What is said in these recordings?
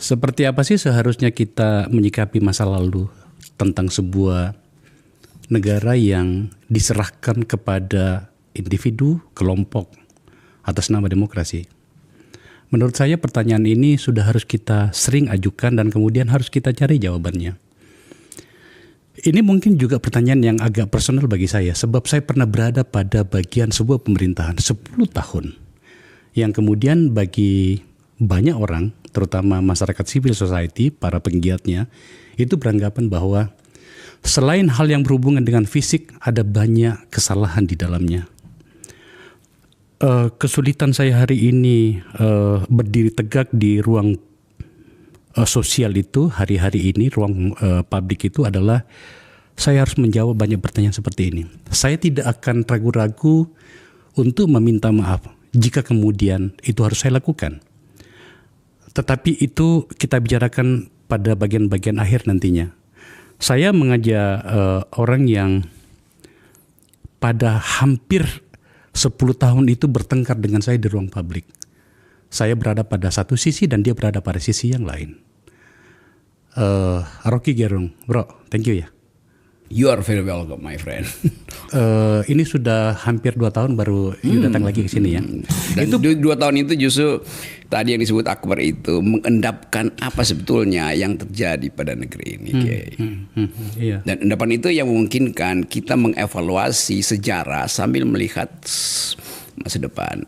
Seperti apa sih seharusnya kita menyikapi masa lalu tentang sebuah negara yang diserahkan kepada individu, kelompok atas nama demokrasi? Menurut saya pertanyaan ini sudah harus kita sering ajukan dan kemudian harus kita cari jawabannya. Ini mungkin juga pertanyaan yang agak personal bagi saya, sebab saya pernah berada pada bagian sebuah pemerintahan 10 tahun yang kemudian bagi banyak orang, terutama masyarakat civil society, para penggiatnya, itu beranggapan bahwa selain hal yang berhubungan dengan fisik, ada banyak kesalahan di dalamnya. Kesulitan saya hari ini berdiri tegak di ruang sosial itu, hari-hari ini, ruang publik itu adalah saya harus menjawab banyak pertanyaan seperti ini. Saya tidak akan ragu-ragu untuk meminta maaf jika kemudian itu harus saya lakukan. Tetapi itu kita bicarakan pada bagian-bagian akhir nantinya. Saya mengajak orang yang pada hampir 10 tahun itu bertengkar dengan saya di ruang publik. Saya berada pada satu sisi dan dia berada pada sisi yang lain. Rocky Gerung, bro, thank you ya. You are very welcome, my friend. Ini sudah hampir 2 tahun baru you datang lagi ke sini ya. Dan itu 2 tahun itu justru tadi yang disebut Akbar itu mengendapkan apa sebetulnya yang terjadi pada negeri ini. Iya. Dan endapan itu yang memungkinkan kita mengevaluasi sejarah sambil melihat masa depan.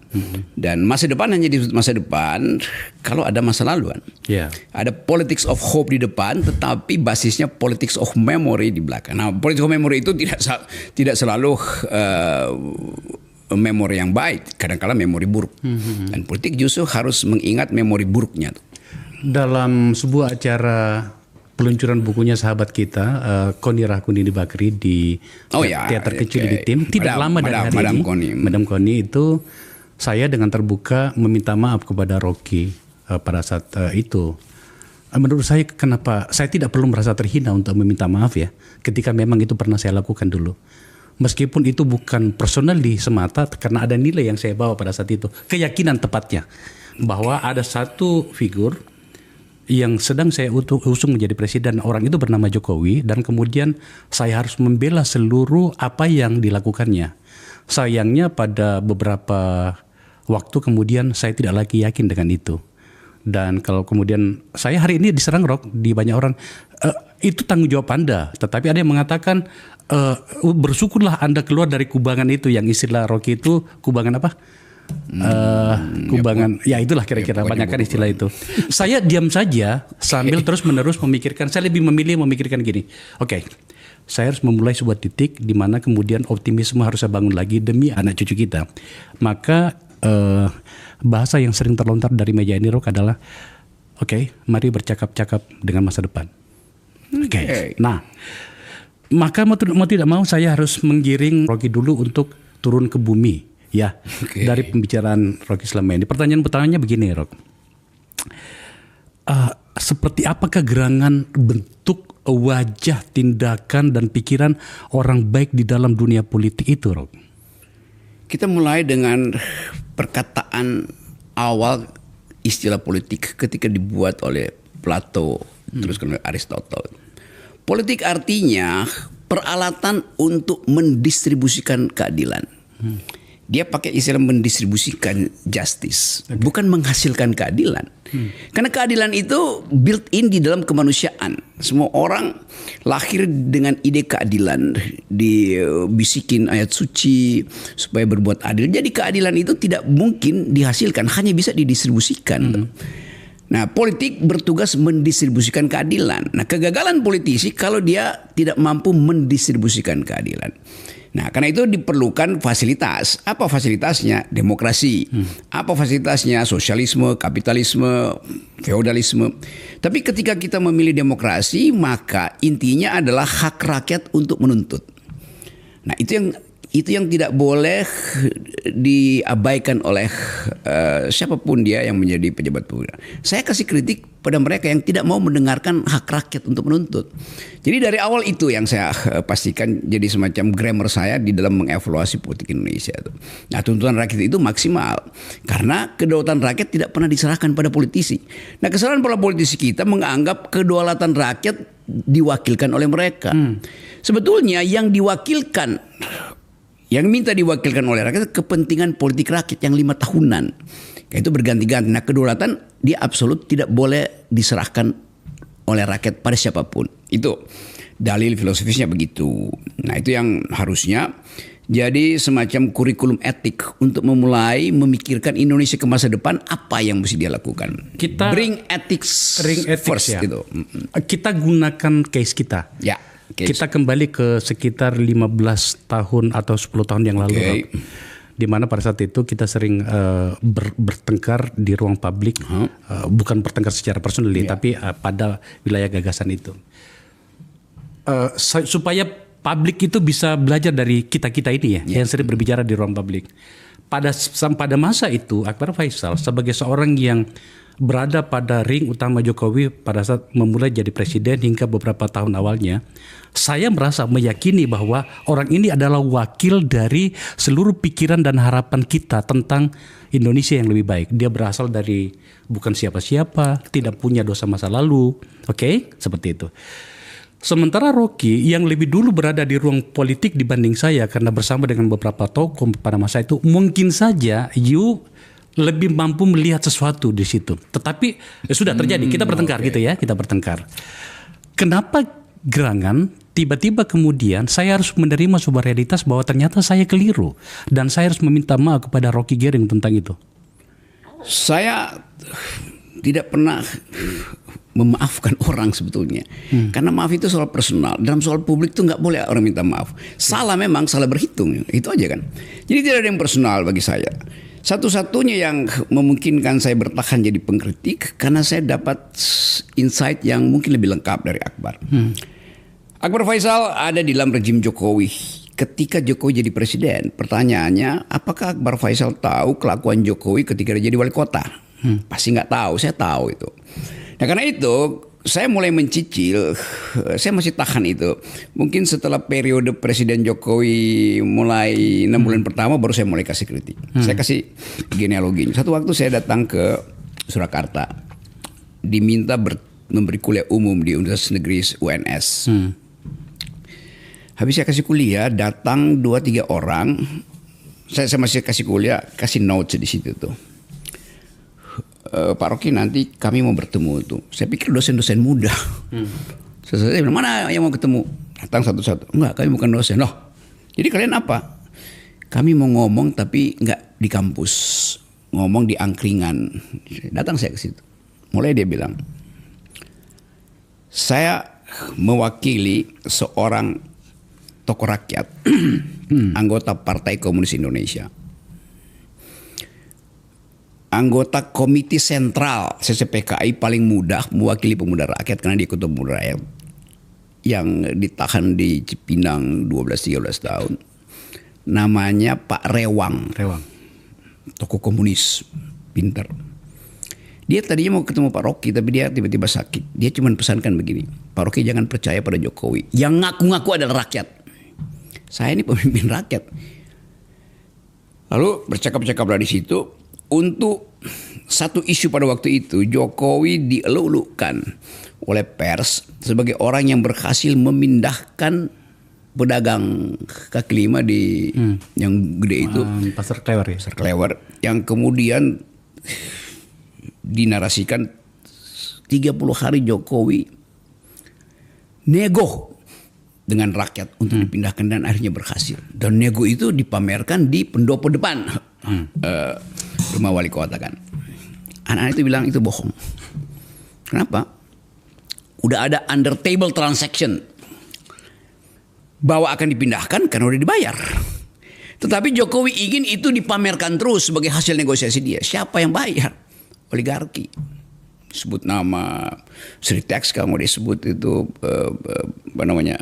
Dan masa depan hanya disebut masa depan kalau ada masa laluan. Yeah. Ada politics of hope di depan, tetapi basisnya politics of memory di belakang. Nah, politics of memory itu tidak selalu memori yang baik, kadang-kadang memori buruk. Dan politik justru harus mengingat memori buruknya. Dalam sebuah acara peluncuran bukunya sahabat kita, Koni Rahakundini Bakri di teater kecil di Tim, tidak lama dari hari ini, Madam Koni itu saya dengan terbuka meminta maaf kepada Rocky pada saat itu. Menurut saya kenapa saya tidak perlu merasa terhina untuk meminta maaf ya, ketika memang itu pernah saya lakukan dulu. Meskipun itu bukan personally semata, karena ada nilai yang saya bawa pada saat itu, keyakinan tepatnya bahwa ada satu figur yang sedang saya usung menjadi presiden, orang itu bernama Jokowi, dan kemudian saya harus membela seluruh apa yang dilakukannya. Sayangnya pada beberapa waktu kemudian saya tidak lagi yakin dengan itu. Dan kalau kemudian saya hari ini diserang di banyak orang, itu tanggung jawab Anda. Tetapi ada yang mengatakan bersyukurlah Anda keluar dari kubangan itu, yang istilah Rocky itu kubangan apa? Kubangan ya itulah kira-kira banyak kan istilah itu. Saya diam saja sambil terus menerus memikirkan. Saya lebih memilih memikirkan gini. Oke, saya harus memulai sebuah titik di mana kemudian optimisme harus saya bangun lagi demi anak cucu kita. Maka bahasa yang sering terlontar dari meja ini Rok adalah oke, mari bercakap-cakap dengan masa depan. Oke. Nah, maka mau tidak mau saya harus menggiring Rocky dulu untuk turun ke bumi. Ya, dari pembicaraan Rocky selama ini. Pertanyaannya begini, Rok. Seperti apakah gerangan bentuk wajah, tindakan, dan pikiran orang baik di dalam dunia politik itu, Rok? Kita mulai dengan perkataan awal istilah politik ketika dibuat oleh Plato, terus oleh Aristotle. Politik artinya peralatan untuk mendistribusikan keadilan. Dia pakai istilah mendistribusikan justice, bukan menghasilkan keadilan. Karena keadilan itu built in di dalam kemanusiaan. Semua orang lahir dengan ide keadilan, dibisikin ayat suci supaya berbuat adil. Jadi keadilan itu tidak mungkin dihasilkan, hanya bisa didistribusikan. Nah, politik bertugas mendistribusikan keadilan. Nah, kegagalan politisi kalau dia tidak mampu mendistribusikan keadilan. Nah, karena itu diperlukan fasilitas. Apa fasilitasnya? Demokrasi. Apa fasilitasnya? Sosialisme, kapitalisme, feodalisme. Tapi ketika kita memilih demokrasi, maka intinya adalah hak rakyat untuk menuntut. Nah, itu yang itu yang tidak boleh diabaikan oleh siapapun dia yang menjadi pejabat publik. Saya kasih kritik pada mereka yang tidak mau mendengarkan hak rakyat untuk menuntut. Jadi dari awal itu yang saya pastikan jadi semacam grammar saya di dalam mengevaluasi politik Indonesia itu. Nah, tuntutan rakyat itu maksimal karena kedaulatan rakyat tidak pernah diserahkan pada politisi. Nah, kesalahan para politisi kita menganggap kedaulatan rakyat diwakilkan oleh mereka. Sebetulnya yang diwakilkan, yang minta diwakilkan oleh rakyat kepentingan politik rakyat yang 5 tahunan. Itu berganti-ganti. Nah, kedaulatan dia absolut tidak boleh diserahkan oleh rakyat pada siapapun. Itu dalil filosofisnya begitu. Nah, itu yang harusnya jadi semacam kurikulum etik untuk memulai memikirkan Indonesia ke masa depan apa yang mesti dia lakukan. Bring ethics first ya. gitu. Kita gunakan case kita. Ya. Kita kembali ke sekitar 15 tahun atau 10 tahun yang lalu, di mana pada saat itu kita sering bertengkar di ruang publik, bukan bertengkar secara personal, tapi pada wilayah gagasan itu. Supaya publik itu bisa belajar dari kita-kita ini yang sering berbicara di ruang publik. Pada masa itu Akbar Faisal sebagai seorang yang berada pada ring utama Jokowi pada saat memulai jadi presiden hingga beberapa tahun awalnya, saya merasa meyakini bahwa orang ini adalah wakil dari seluruh pikiran dan harapan kita tentang Indonesia yang lebih baik. Dia berasal dari bukan siapa-siapa, tidak punya dosa masa lalu, seperti itu. Sementara Rocky yang lebih dulu berada di ruang politik dibanding saya karena bersama dengan beberapa tokoh pada masa itu, mungkin saja lebih mampu melihat sesuatu di situ. Tetapi sudah terjadi, kita bertengkar gitu ya, kita bertengkar. Kenapa gerangan tiba-tiba kemudian saya harus menerima sebuah realitas bahwa ternyata saya keliru dan saya harus meminta maaf kepada Rocky Gerung tentang itu? Saya tidak pernah memaafkan orang sebetulnya. Karena maaf itu soal personal. Dalam soal publik itu nggak boleh orang minta maaf. Salah memang, salah berhitung. Itu aja kan. Jadi tidak ada yang personal bagi saya. Satu-satunya yang memungkinkan saya bertahan jadi pengkritik karena saya dapat insight yang mungkin lebih lengkap dari Akbar. Akbar Faisal ada di dalam rejim Jokowi. Ketika Jokowi jadi presiden, pertanyaannya apakah Akbar Faisal tahu kelakuan Jokowi ketika dia jadi wali kota? Pasti nggak tahu, saya tahu itu. Nah karena itu saya mulai mencicil, saya masih tahan itu. Mungkin setelah periode Presiden Jokowi mulai 6 bulan pertama baru saya mulai kasih kritik. Saya kasih genealoginya. Satu waktu saya datang ke Surakarta, diminta memberi kuliah umum di Universitas Negeri UNS. Habis saya kasih kuliah, datang 2-3 orang. Saya masih kasih kuliah, kasih notes di situ tuh. Pak Rocky nanti kami mau bertemu tuh. Saya pikir dosen-dosen muda. Saya bilang, mana yang mau ketemu? Datang satu-satu. Enggak, kami bukan dosen. Loh, jadi kalian apa? Kami mau ngomong tapi enggak di kampus. Ngomong di angkringan. Datang saya ke situ. Mulai dia bilang, saya mewakili seorang tokoh rakyat, anggota Partai Komunis Indonesia. Anggota Komite Sentral CCPKI paling muda mewakili pemuda rakyat karena dia ketua pemuda rakyat yang ditahan di Cipinang 12-13 tahun. Namanya Pak Rewang. Tokoh komunis, pintar. Dia tadinya mau ketemu Pak Rocky tapi dia tiba-tiba sakit. Dia cuma pesankan begini, Pak Rocky jangan percaya pada Jokowi. Yang ngaku-ngaku adalah rakyat. Saya ini pemimpin rakyat. Lalu bercakap-cakap dari situ. Untuk satu isu pada waktu itu, Jokowi dieluk-elukkan oleh pers sebagai orang yang berhasil memindahkan pedagang kaki lima di yang gede itu, Pasar Klewer ya? Pasar Klewer, yang kemudian dinarasikan 30 hari Jokowi nego dengan rakyat untuk dipindahkan dan akhirnya berhasil. Dan nego itu dipamerkan di pendopo depan rumah wali kota kan. Anak-anak itu bilang itu bohong. Kenapa? Udah ada under table transaction bahwa akan dipindahkan karena udah dibayar. Tetapi Jokowi ingin itu dipamerkan terus sebagai hasil negosiasi dia. Siapa yang bayar? Oligarki. Sebut nama Sri Tex, kalau mau disebut itu apa namanya,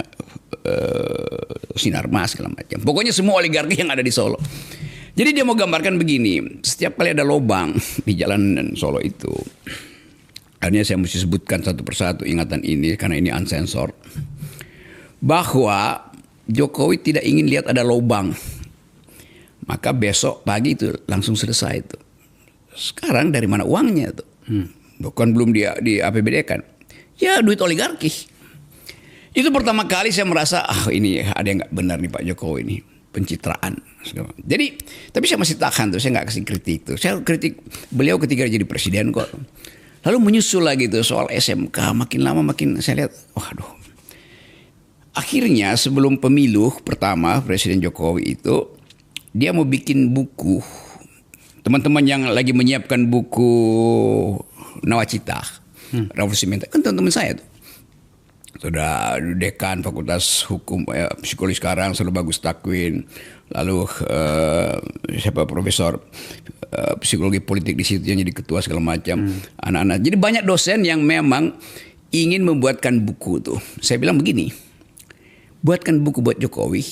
Sinarmas segala macam. Pokoknya semua oligarki yang ada di Solo. Jadi dia mau gambarkan begini, setiap kali ada lubang di jalan Solo itu, akhirnya saya mesti sebutkan satu persatu ingatan ini karena ini unsensor, bahwa Jokowi tidak ingin lihat ada lubang, maka besok pagi itu langsung selesai itu. Sekarang dari mana uangnya itu? Bukan belum di APBD kan? Ya duit oligarki. Itu pertama kali saya merasa ini ada yang nggak benar nih Pak Jokowi ini, pencitraan. Jadi tapi saya masih tahan tuh, saya nggak kasih kritik tuh. Saya kritik beliau ketika jadi presiden kok. Lalu menyusul lagi tuh soal SMK, makin lama makin saya lihat, waduh. Akhirnya sebelum pemilu pertama Presiden Jokowi itu dia mau bikin buku. Teman-teman yang lagi menyiapkan buku Nawacita, Revolusi Mental, kan teman-teman saya tuh. Sudah dekan Fakultas Hukum Psikologi sekarang Selalu Bagus Takwin, lalu siapa profesor psikologi politik di situ yang jadi ketua segala macam, anak-anak. Jadi banyak dosen yang memang ingin membuatkan buku tuh. Saya bilang begini, buatkan buku buat Jokowi,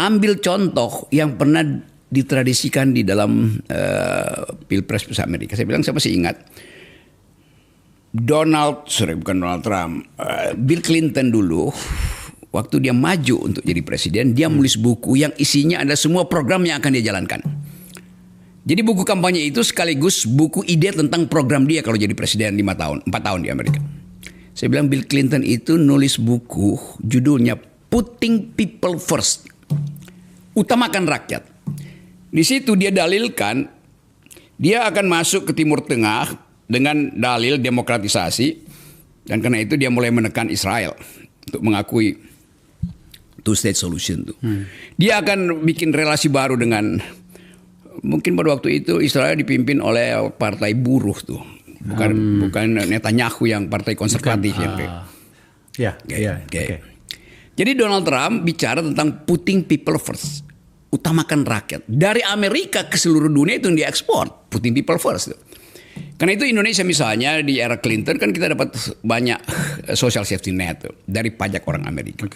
ambil contoh yang pernah ditradisikan di dalam Pilpres Amerika. Saya bilang saya masih ingat. Bukan Donald Trump, Bill Clinton dulu, waktu dia maju untuk jadi presiden, dia menulis buku yang isinya ada semua program yang akan dia jalankan. Jadi buku kampanye itu sekaligus buku ide tentang program dia kalau jadi presiden 4 tahun di Amerika. Saya bilang Bill Clinton itu nulis buku judulnya Putting People First, utamakan rakyat. Di situ dia dalilkan dia akan masuk ke Timur Tengah dengan dalil demokratisasi, dan karena itu dia mulai menekan Israel untuk mengakui two state solution tuh. Dia akan bikin relasi baru dengan, mungkin pada waktu itu Israel dipimpin oleh partai buruh tuh, bukan Netanyahu yang partai konservatif. Okay. Jadi Donald Trump bicara tentang putting people first, utamakan rakyat. Dari Amerika ke seluruh dunia itu yang diekspor, putting people first tuh. Karena itu Indonesia misalnya di era Clinton kan kita dapat banyak social safety net tuh, dari pajak orang Amerika.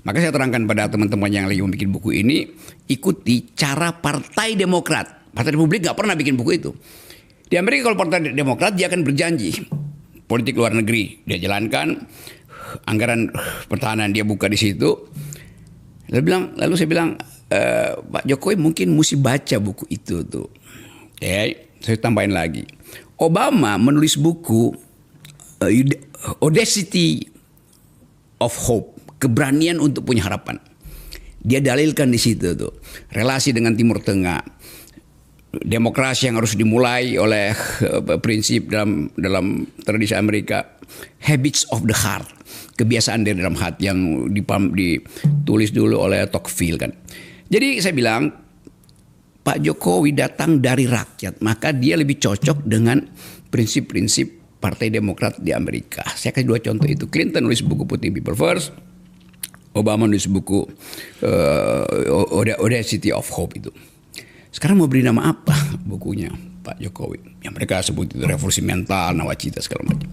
Maka saya terangkan pada teman-teman yang lagi membuat buku ini, ikuti cara Partai Demokrat. Partai Republik nggak pernah bikin buku itu. Di Amerika kalau Partai Demokrat dia akan berjanji politik luar negeri dia jalankan, anggaran pertahanan dia buka di situ. Lalu saya bilang Pak Jokowi mungkin mesti baca buku itu tuh. Saya tambahin lagi. Obama menulis buku Audacity of Hope, keberanian untuk punya harapan. Dia dalilkan di situ tuh relasi dengan Timur Tengah, demokrasi yang harus dimulai oleh prinsip dalam tradisi Amerika, habits of the heart, kebiasaan dari dalam hati yang ditulis dulu oleh Tocqueville kan. Jadi saya bilang Pak Jokowi datang dari rakyat, maka dia lebih cocok dengan prinsip-prinsip Partai Demokrat di Amerika. Saya kasih 2 contoh itu. Clinton nulis buku Putting People First, Obama nulis buku Audacity of Hope itu. Sekarang mau beri nama apa bukunya Pak Jokowi? Yang mereka sebut itu Revolusi Mental, Nawacita segala macam.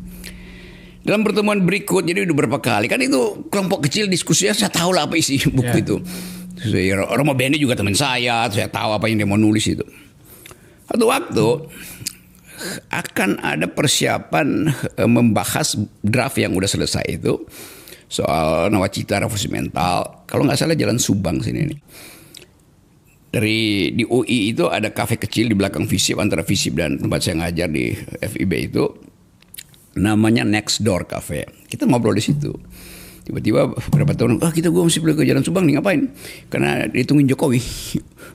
Dalam pertemuan berikut, jadi udah berapa kali kan itu kelompok kecil diskusinya, saya tahu lah apa isi buku itu. Romo Beni juga teman saya tahu apa yang dia mau nulis itu. Satu waktu akan ada persiapan membahas draft yang udah selesai itu soal Nawacita Revolusi Mental. Kalau nggak salah Jalan Subang sini nih. Di UI itu ada kafe kecil di belakang FISIP, antara FISIP dan tempat saya ngajar di FIB itu, namanya Next Door Cafe. Kita ngobrol di situ. Tiba-tiba beberapa tahun, gue mesti pergi ke Jalan Subang nih, ngapain? Karena ditungguin Jokowi.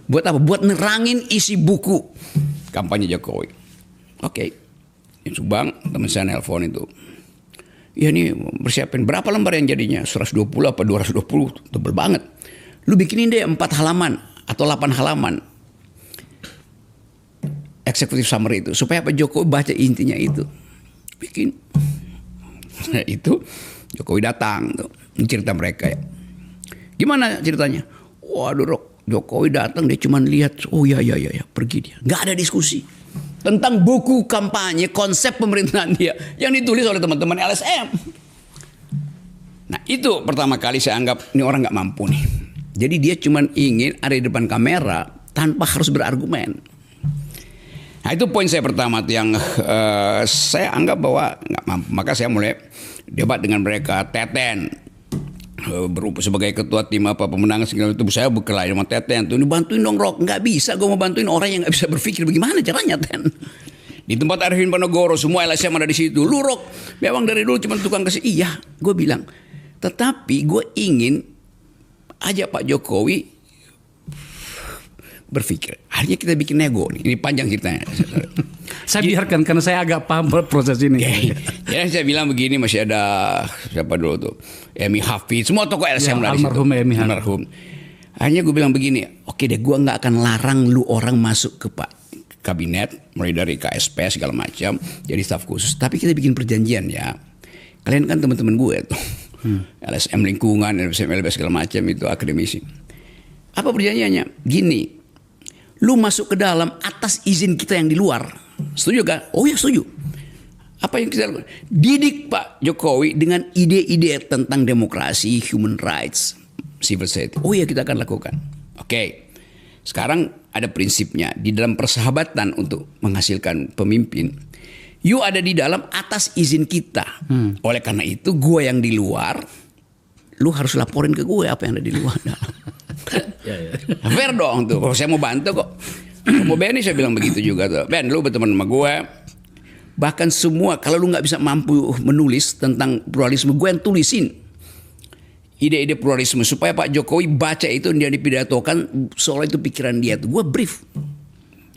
Buat apa? Buat nerangin isi buku kampanye Jokowi. Oke. Di Subang, teman saya nelpon itu. Ya ini persiapin berapa lembar yang jadinya? 120 apa 220? Tebel banget. Lu bikinin deh 4 halaman atau 8 halaman. Executive summary itu. Supaya Pak Jokowi baca intinya itu. Bikin. Nah itu Jokowi datang tuh, cerita mereka ya. Gimana ceritanya? Waduh, Jokowi datang dia cuma lihat, oh ya, pergi dia. Nggak ada diskusi tentang buku kampanye, konsep pemerintahan dia yang ditulis oleh teman-teman LSM. Nah itu pertama kali saya anggap ini orang nggak mampu nih. Jadi dia cuma ingin ada di depan kamera tanpa harus berargumen. Nah itu poin saya pertama yang saya anggap bahwa nggak mampu. Maka saya mulai debat dengan mereka. Teten berupa sebagai ketua tim pemenangan segala itu, saya berkelahi sama Teten tuh, bantuin dong Rok. Nggak bisa, gue mau bantuin orang yang nggak bisa berpikir. Bagaimana caranya Ten? Di tempat Arifin Panogoro semua LSM ada di situ. Lu Rok memang dari dulu cuma tukang kasih. Iya, gue bilang. Tetapi gue ingin ajak Pak Jokowi berpikir. Akhirnya kita bikin nego nih. Ini panjang ceritanya. Saya biarkan karena saya agak paham proses ini. Jadi saya bilang begini, masih ada siapa dulu tuh, Emi Hafid, semua tokoh LSM ya, almarhum Emi almarhum. Akhirnya gue bilang begini, oke deh, gue nggak akan larang lu orang masuk ke Pak Kabinet, mulai dari KSP segala macam, jadi staf khusus. Tapi kita bikin perjanjian ya. Kalian kan teman-teman gue tuh, LSM lingkungan, LSM LBS segala macam itu akademisi. Apa perjanjiannya? Gini, lu masuk ke dalam atas izin kita yang di luar. Setuju kan? Oh ya setuju. Apa yang kita lakukan? Didik Pak Jokowi dengan ide-ide tentang demokrasi, human rights, civil society. Oh ya kita akan lakukan. Oke. Sekarang ada prinsipnya di dalam persahabatan untuk menghasilkan pemimpin. You ada di dalam atas izin kita. Oleh karena itu gue yang di luar, lu harus laporin ke gue apa yang ada di luar. Fair dong tuh. Kalau saya mau bantu kok. Mau Benny saya bilang begitu juga tuh. Ben, lu berteman sama gue. Bahkan semua kalau lu nggak bisa mampu menulis tentang pluralisme, gue yang tulisin ide-ide pluralisme supaya Pak Jokowi baca itu dia dipidatokan soal itu pikiran dia tuh. Gue brief.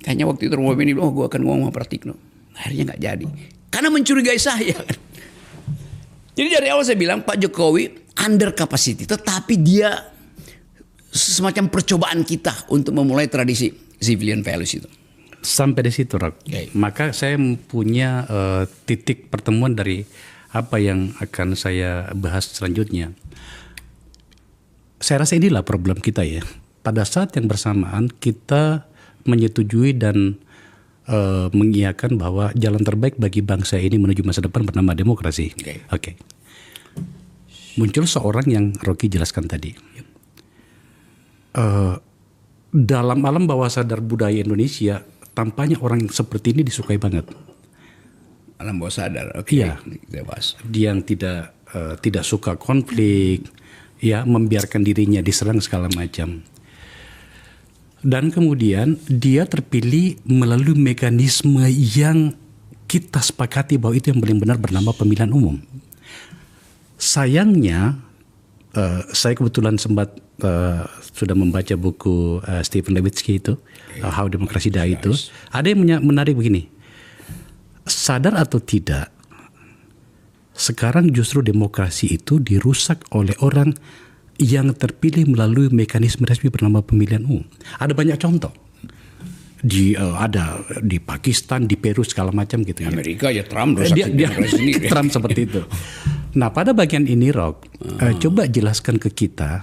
Kayaknya waktu itu Romo Benny bilang, oh gue akan ngomong sama Pratikno. Akhirnya nggak jadi. Karena mencurigai saya. Jadi dari awal saya bilang Pak Jokowi under capacity, tetapi dia semacam percobaan kita untuk memulai tradisi civilian values itu. Sampai di situ, Rok. Maka saya punya titik pertemuan dari apa yang akan saya bahas selanjutnya. Saya rasa inilah problem kita ya. Pada saat yang bersamaan kita menyetujui dan mengiyakan bahwa jalan terbaik bagi bangsa ini menuju masa depan bernama demokrasi. Oke. Muncul seorang yang Rocky jelaskan tadi. Dalam alam bawah sadar budaya Indonesia, tampaknya orang seperti ini disukai banget. Alam bawah sadar, oke. Iya. Dia yang tidak suka konflik, ya, membiarkan dirinya diserang segala macam. Dan kemudian dia terpilih melalui mekanisme yang kita sepakati bahwa itu yang paling benar bernama pemilihan umum. Sayangnya, saya kebetulan sempat sudah membaca buku Stephen Levitsky itu, How Democracy Die itu. Ada yang menarik begini, sadar atau tidak, sekarang justru demokrasi itu dirusak oleh orang yang terpilih melalui mekanisme resmi bernama pemilihan umum. Ada banyak contoh. Ada di Pakistan, di Peru segala macam gitu. Amerika ya Trump rusak demokrasi sendiri. Trump seperti itu. Nah pada bagian ini Rock, coba jelaskan ke kita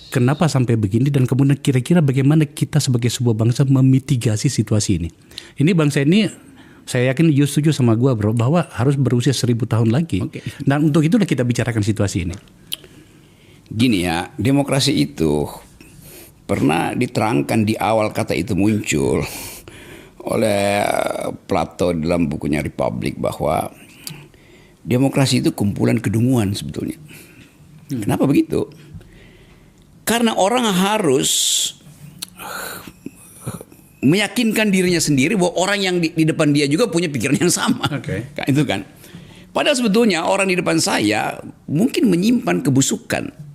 kenapa sampai begini dan kemudian kira-kira bagaimana kita sebagai sebuah bangsa memitigasi situasi ini. Ini bangsa ini saya yakin you setuju sama gue bro bahwa harus berusia 1000 tahun lagi. Dan untuk itulah kita bicarakan situasi ini. Gini ya, demokrasi itu pernah diterangkan di awal kata itu muncul oleh Plato dalam bukunya Republik bahwa demokrasi itu kumpulan kedunguan sebetulnya. Kenapa begitu? Karena orang harus meyakinkan dirinya sendiri bahwa orang yang di depan dia juga punya pikiran yang sama. Itu kan. Padahal sebetulnya orang di depan saya mungkin menyimpan kebusukan.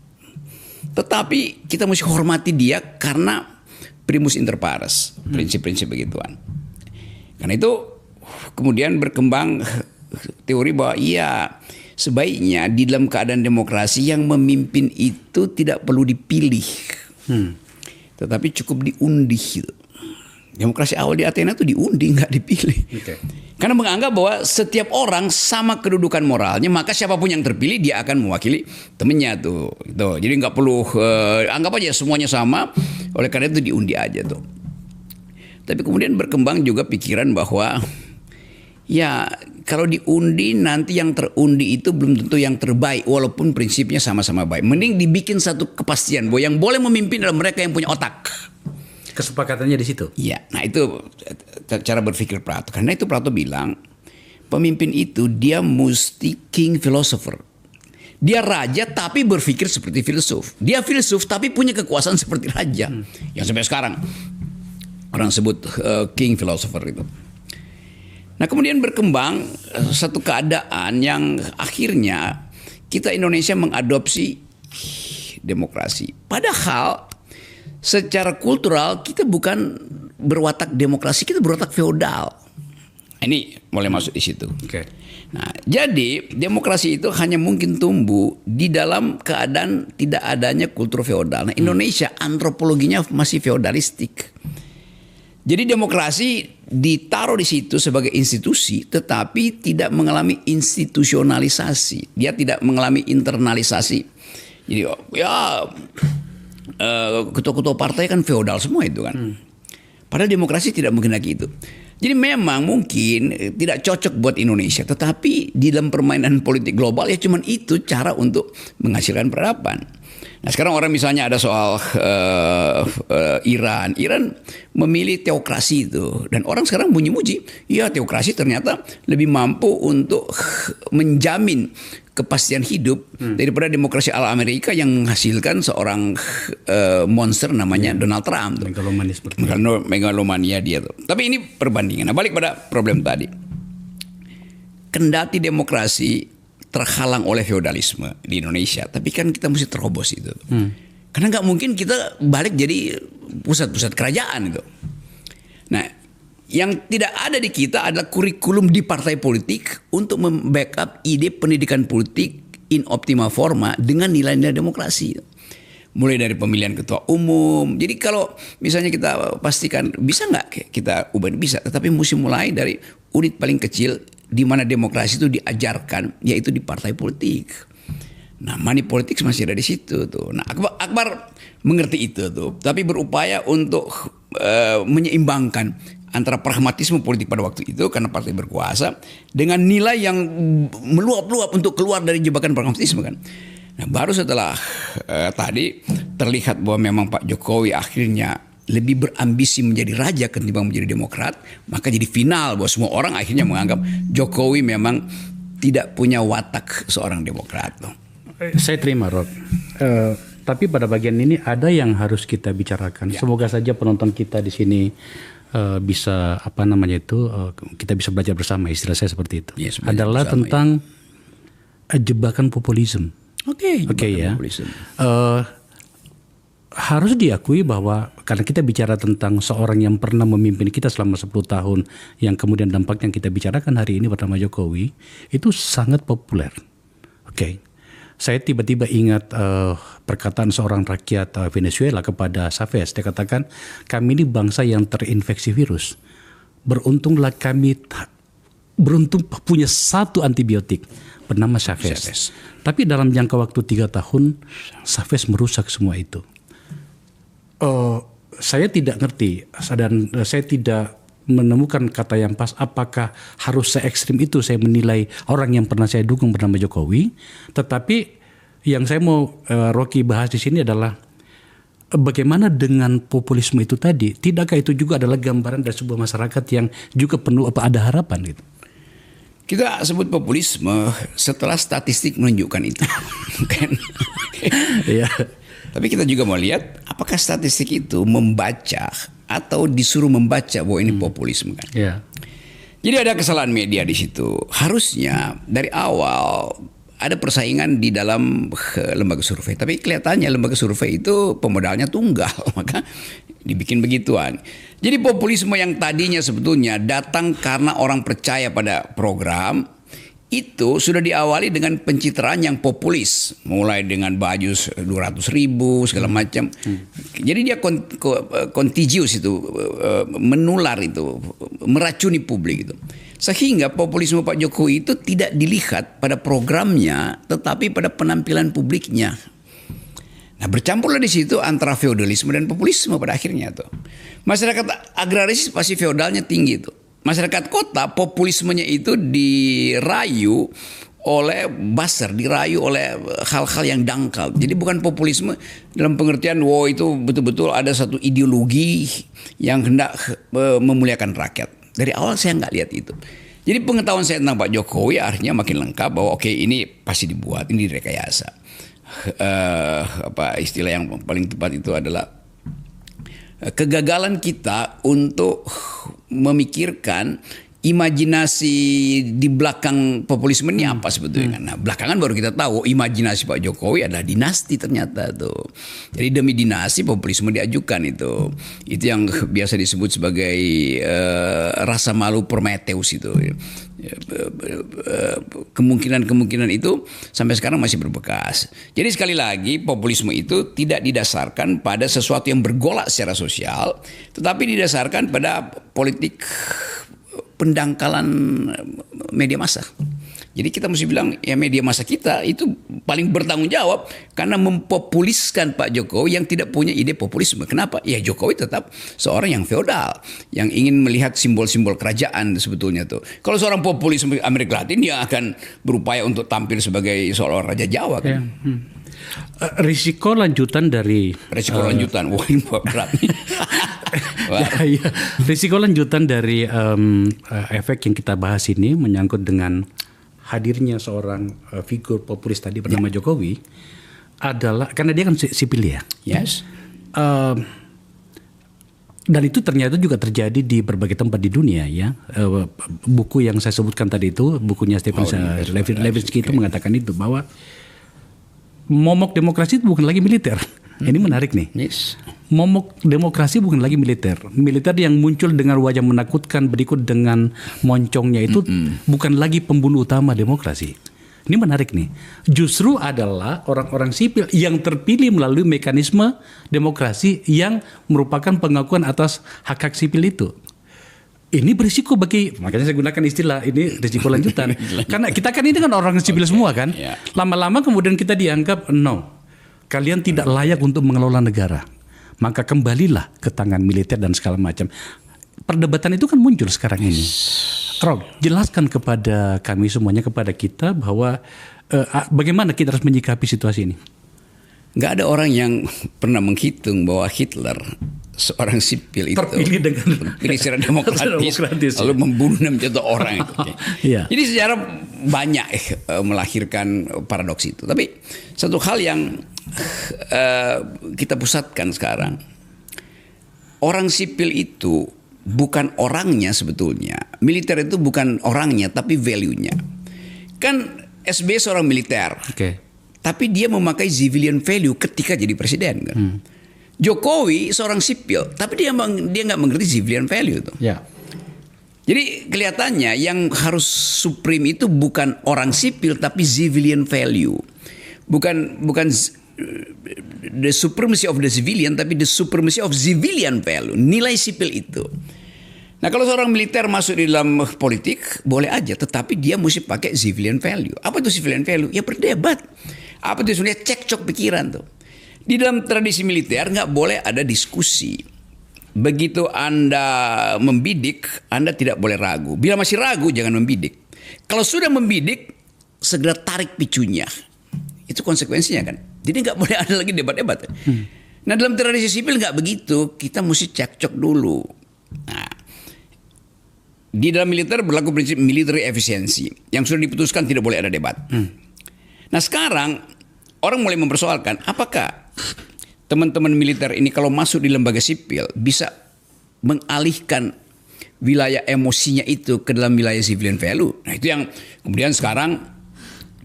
Tetapi kita mesti hormati dia karena primus inter pares, prinsip-prinsip begituan. Karena itu kemudian berkembang teori bahwa iya sebaiknya di dalam keadaan demokrasi yang memimpin itu tidak perlu dipilih, tetapi cukup diundi. Demokrasi awal di Athena itu diundi, nggak dipilih. Karena menganggap bahwa setiap orang sama kedudukan moralnya, maka siapapun yang terpilih dia akan mewakili temennya tuh. Jadi nggak perlu anggap aja semuanya sama. Oleh karena itu diundi aja tuh. Tapi kemudian berkembang juga pikiran bahwa ya kalau diundi nanti yang terundi itu belum tentu yang terbaik walaupun prinsipnya sama-sama baik. Mending dibikin satu kepastian bahwa yang boleh memimpin adalah mereka yang punya otak. Kesepakatannya di situ. Iya, nah itu cara berpikir Plato. Karena itu Plato bilang pemimpin itu dia mesti king philosopher. Dia raja tapi berpikir seperti filsuf. Dia filsuf tapi punya kekuasaan seperti raja. Yang sampai sekarang orang sebut king philosopher itu. Nah kemudian berkembang satu keadaan yang akhirnya kita Indonesia mengadopsi demokrasi. Padahal secara kultural kita bukan berwatak demokrasi, kita berwatak feodal. Ini mulai masuk di situ. Okay. Nah, jadi demokrasi itu hanya mungkin tumbuh di dalam keadaan tidak adanya kultur feodal. Nah, Indonesia antropologinya masih feodalistik. Jadi demokrasi ditaruh di situ sebagai institusi, tetapi tidak mengalami institusionalisasi. Dia tidak mengalami internalisasi. Jadi ya ketua-ketua partai kan feodal semua itu kan. Padahal demokrasi tidak menghendaki itu. Jadi memang mungkin tidak cocok buat Indonesia. Tetapi di dalam permainan politik global ya cuman itu cara untuk menghasilkan peradaban. Nah sekarang orang misalnya ada soal Iran. Iran memilih teokrasi itu. Dan orang sekarang bunyi-muji. Ya teokrasi ternyata lebih mampu untuk menjamin kepastian hidup daripada demokrasi ala Amerika yang menghasilkan seorang monster namanya Donald Trump. Megalomania dia tuh. Tapi ini perbandingan. Nah balik pada problem tadi. Kendati demokrasi terhalang oleh feodalisme di Indonesia, tapi kan kita mesti terobos itu. Karena nggak mungkin kita balik jadi pusat-pusat kerajaan itu. Nah, yang tidak ada di kita adalah kurikulum di partai politik untuk membackup ide pendidikan politik in optima forma dengan nilai-nilai demokrasi. Mulai dari pemilihan ketua umum. Jadi kalau misalnya kita pastikan bisa nggak kita ubah, bisa. Tetapi mesti mulai dari unit paling kecil di mana demokrasi itu diajarkan, yaitu di partai politik. Nah, money politics masih ada di situ tuh. Nah, Akbar mengerti itu tuh, tapi berupaya untuk menyeimbangkan antara pragmatisme politik pada waktu itu karena partai berkuasa dengan nilai yang meluap-luap untuk keluar dari jebakan pragmatisme kan. Nah, baru setelah tadi terlihat bahwa memang Pak Jokowi akhirnya lebih berambisi menjadi raja ketimbang menjadi demokrat, maka jadi final bahwa semua orang akhirnya menganggap Jokowi memang tidak punya watak seorang demokrat. Saya terima, Rod. Tapi pada bagian ini ada yang harus kita bicarakan. Ya. Semoga saja penonton kita di sini bisa kita bisa belajar bersama, istilah saya seperti itu. Yes, adalah bersama, tentang jebakan populisme. Oke, ya. Harus diakui bahwa karena kita bicara tentang seorang yang pernah memimpin kita selama 10 tahun yang kemudian dampak yang kita bicarakan hari ini bernama Jokowi itu sangat populer. Oke. Saya tiba-tiba ingat perkataan seorang rakyat Venezuela kepada Chavez. Dia katakan, kami ini bangsa yang terinfeksi virus. Beruntunglah kami punya satu antibiotik bernama Chavez. Tapi dalam jangka waktu 3 tahun Chavez merusak semua itu. Saya tidak ngerti dan saya tidak menemukan kata yang pas apakah harus se-ekstrim itu saya menilai orang yang pernah saya dukung bernama Jokowi. Tetapi yang saya mau Rocky bahas di sini adalah bagaimana dengan populisme itu tadi. Tidakkah itu juga adalah gambaran dari sebuah masyarakat yang juga penuh ada harapan gitu. Kita sebut populisme setelah statistik menunjukkan itu. Kan? Iya. Tapi kita juga mau lihat apakah statistik itu membaca atau disuruh membaca bahwa ini populisme kan. Yeah. Jadi ada kesalahan media di situ. Harusnya dari awal ada persaingan di dalam lembaga survei. Tapi kelihatannya lembaga survei itu pemodalnya tunggal. Maka dibikin begituan. Jadi populisme yang tadinya sebetulnya datang karena orang percaya pada program, itu sudah diawali dengan pencitraan yang populis, mulai dengan baju 200.000 segala macam. Jadi dia contagious itu, menular itu, meracuni publik itu. Sehingga populisme Pak Jokowi itu tidak dilihat pada programnya, tetapi pada penampilan publiknya. Nah, bercampurlah di situ antara feodalisme dan populisme pada akhirnya tuh. Masyarakat agraris pasti feodalnya tinggi tuh. masyarakat kota populismenya itu dirayu oleh buzzer, dirayu oleh hal-hal yang dangkal. Jadi bukan populisme dalam pengertian itu betul-betul ada satu ideologi yang hendak memuliakan rakyat. Dari awal saya nggak lihat itu. Jadi pengetahuan saya tentang Pak Jokowi akhirnya makin lengkap bahwa oke, ini pasti dibuat, ini direkayasa. Istilah yang paling tepat itu adalah kegagalan kita untuk memikirkan imajinasi di belakang populisme ini apa sebetulnya. Nah, belakangan baru kita tahu imajinasi Pak Jokowi adalah dinasti ternyata tuh. Jadi demi dinasti populisme diajukan itu. Itu yang biasa disebut sebagai rasa malu Prometheus itu. Kemungkinan-kemungkinan itu sampai sekarang masih berbekas. Jadi sekali lagi populisme itu tidak didasarkan pada sesuatu yang bergolak secara sosial, tetapi didasarkan pada politik pendangkalan media massa. Jadi kita mesti bilang ya media massa kita itu paling bertanggung jawab karena mempopuliskan Pak Jokowi yang tidak punya ide populisme. Kenapa? Ya Jokowi tetap seorang yang feodal, yang ingin melihat simbol-simbol kerajaan sebetulnya tuh. Kalau seorang populis Amerika Latin dia akan berupaya untuk tampil sebagai seorang raja Jawa kan. Risiko lanjutan dari wah ini berat nih. Risiko lanjutan dari efek yang kita bahas ini menyangkut dengan hadirnya seorang figur populis tadi bernama Jokowi adalah karena dia kan sipil ya. Yes. Dan itu ternyata juga terjadi di berbagai tempat di dunia ya. Buku yang saya sebutkan tadi itu bukunya Stephen Levinsky itu mengatakan itu bahwa momok demokrasi itu bukan lagi militer. Ini menarik nih. Yes. Momok demokrasi bukan lagi militer. Militer yang muncul dengan wajah menakutkan berikut dengan moncongnya itu bukan lagi pembunuh utama demokrasi. Ini menarik nih. Justru adalah orang-orang sipil yang terpilih melalui mekanisme demokrasi yang merupakan pengakuan atas hak-hak sipil itu. Ini berisiko makanya saya gunakan istilah ini risiko lanjutan. Karena kita kan ini kan orang sipil semua kan. Lama-lama kemudian kita dianggap kalian tidak layak untuk mengelola negara. Maka kembalilah ke tangan militer dan segala macam. Perdebatan itu kan muncul sekarang ini. Rob, jelaskan kepada kami semuanya, kepada kita bahwa bagaimana kita harus menyikapi situasi ini. Nggak ada orang yang pernah menghitung bahwa Hitler seorang sipil itu terpilih secara demokratis lalu membunuh 6 juta orang itu. Jadi sejarah banyak melahirkan paradoks itu. Tapi satu hal yang kita pusatkan sekarang, orang sipil itu bukan orangnya sebetulnya. Militer itu bukan orangnya tapi value-nya. Kan SBY seorang militer. Tapi dia memakai civilian value ketika jadi presiden kan. Jokowi seorang sipil, tapi dia nggak mengerti civilian value itu. Jadi kelihatannya yang harus supreme itu bukan orang sipil tapi civilian value. Bukan the supremacy of the civilian tapi the supremacy of civilian value, nilai sipil itu. Nah, kalau seorang militer masuk di dalam politik boleh aja, tetapi dia mesti pakai civilian value. Apa itu civilian value? Ya berdebat. Apa itu sebenarnya cekcok pikiran tuh. Di dalam tradisi militer nggak boleh ada diskusi. Begitu Anda membidik, Anda tidak boleh ragu. Bila masih ragu, jangan membidik. Kalau sudah membidik, segera tarik picunya. Itu konsekuensinya kan. Jadi nggak boleh ada lagi debat-debat. Nah, dalam tradisi sipil nggak begitu. Kita mesti cekcok dulu. Nah, di dalam militer berlaku prinsip military efficiency. Yang sudah diputuskan tidak boleh ada debat. Nah, sekarang orang mulai mempersoalkan apakah teman-teman militer ini kalau masuk di lembaga sipil bisa mengalihkan wilayah emosinya itu ke dalam wilayah civilian value. Nah, itu yang kemudian sekarang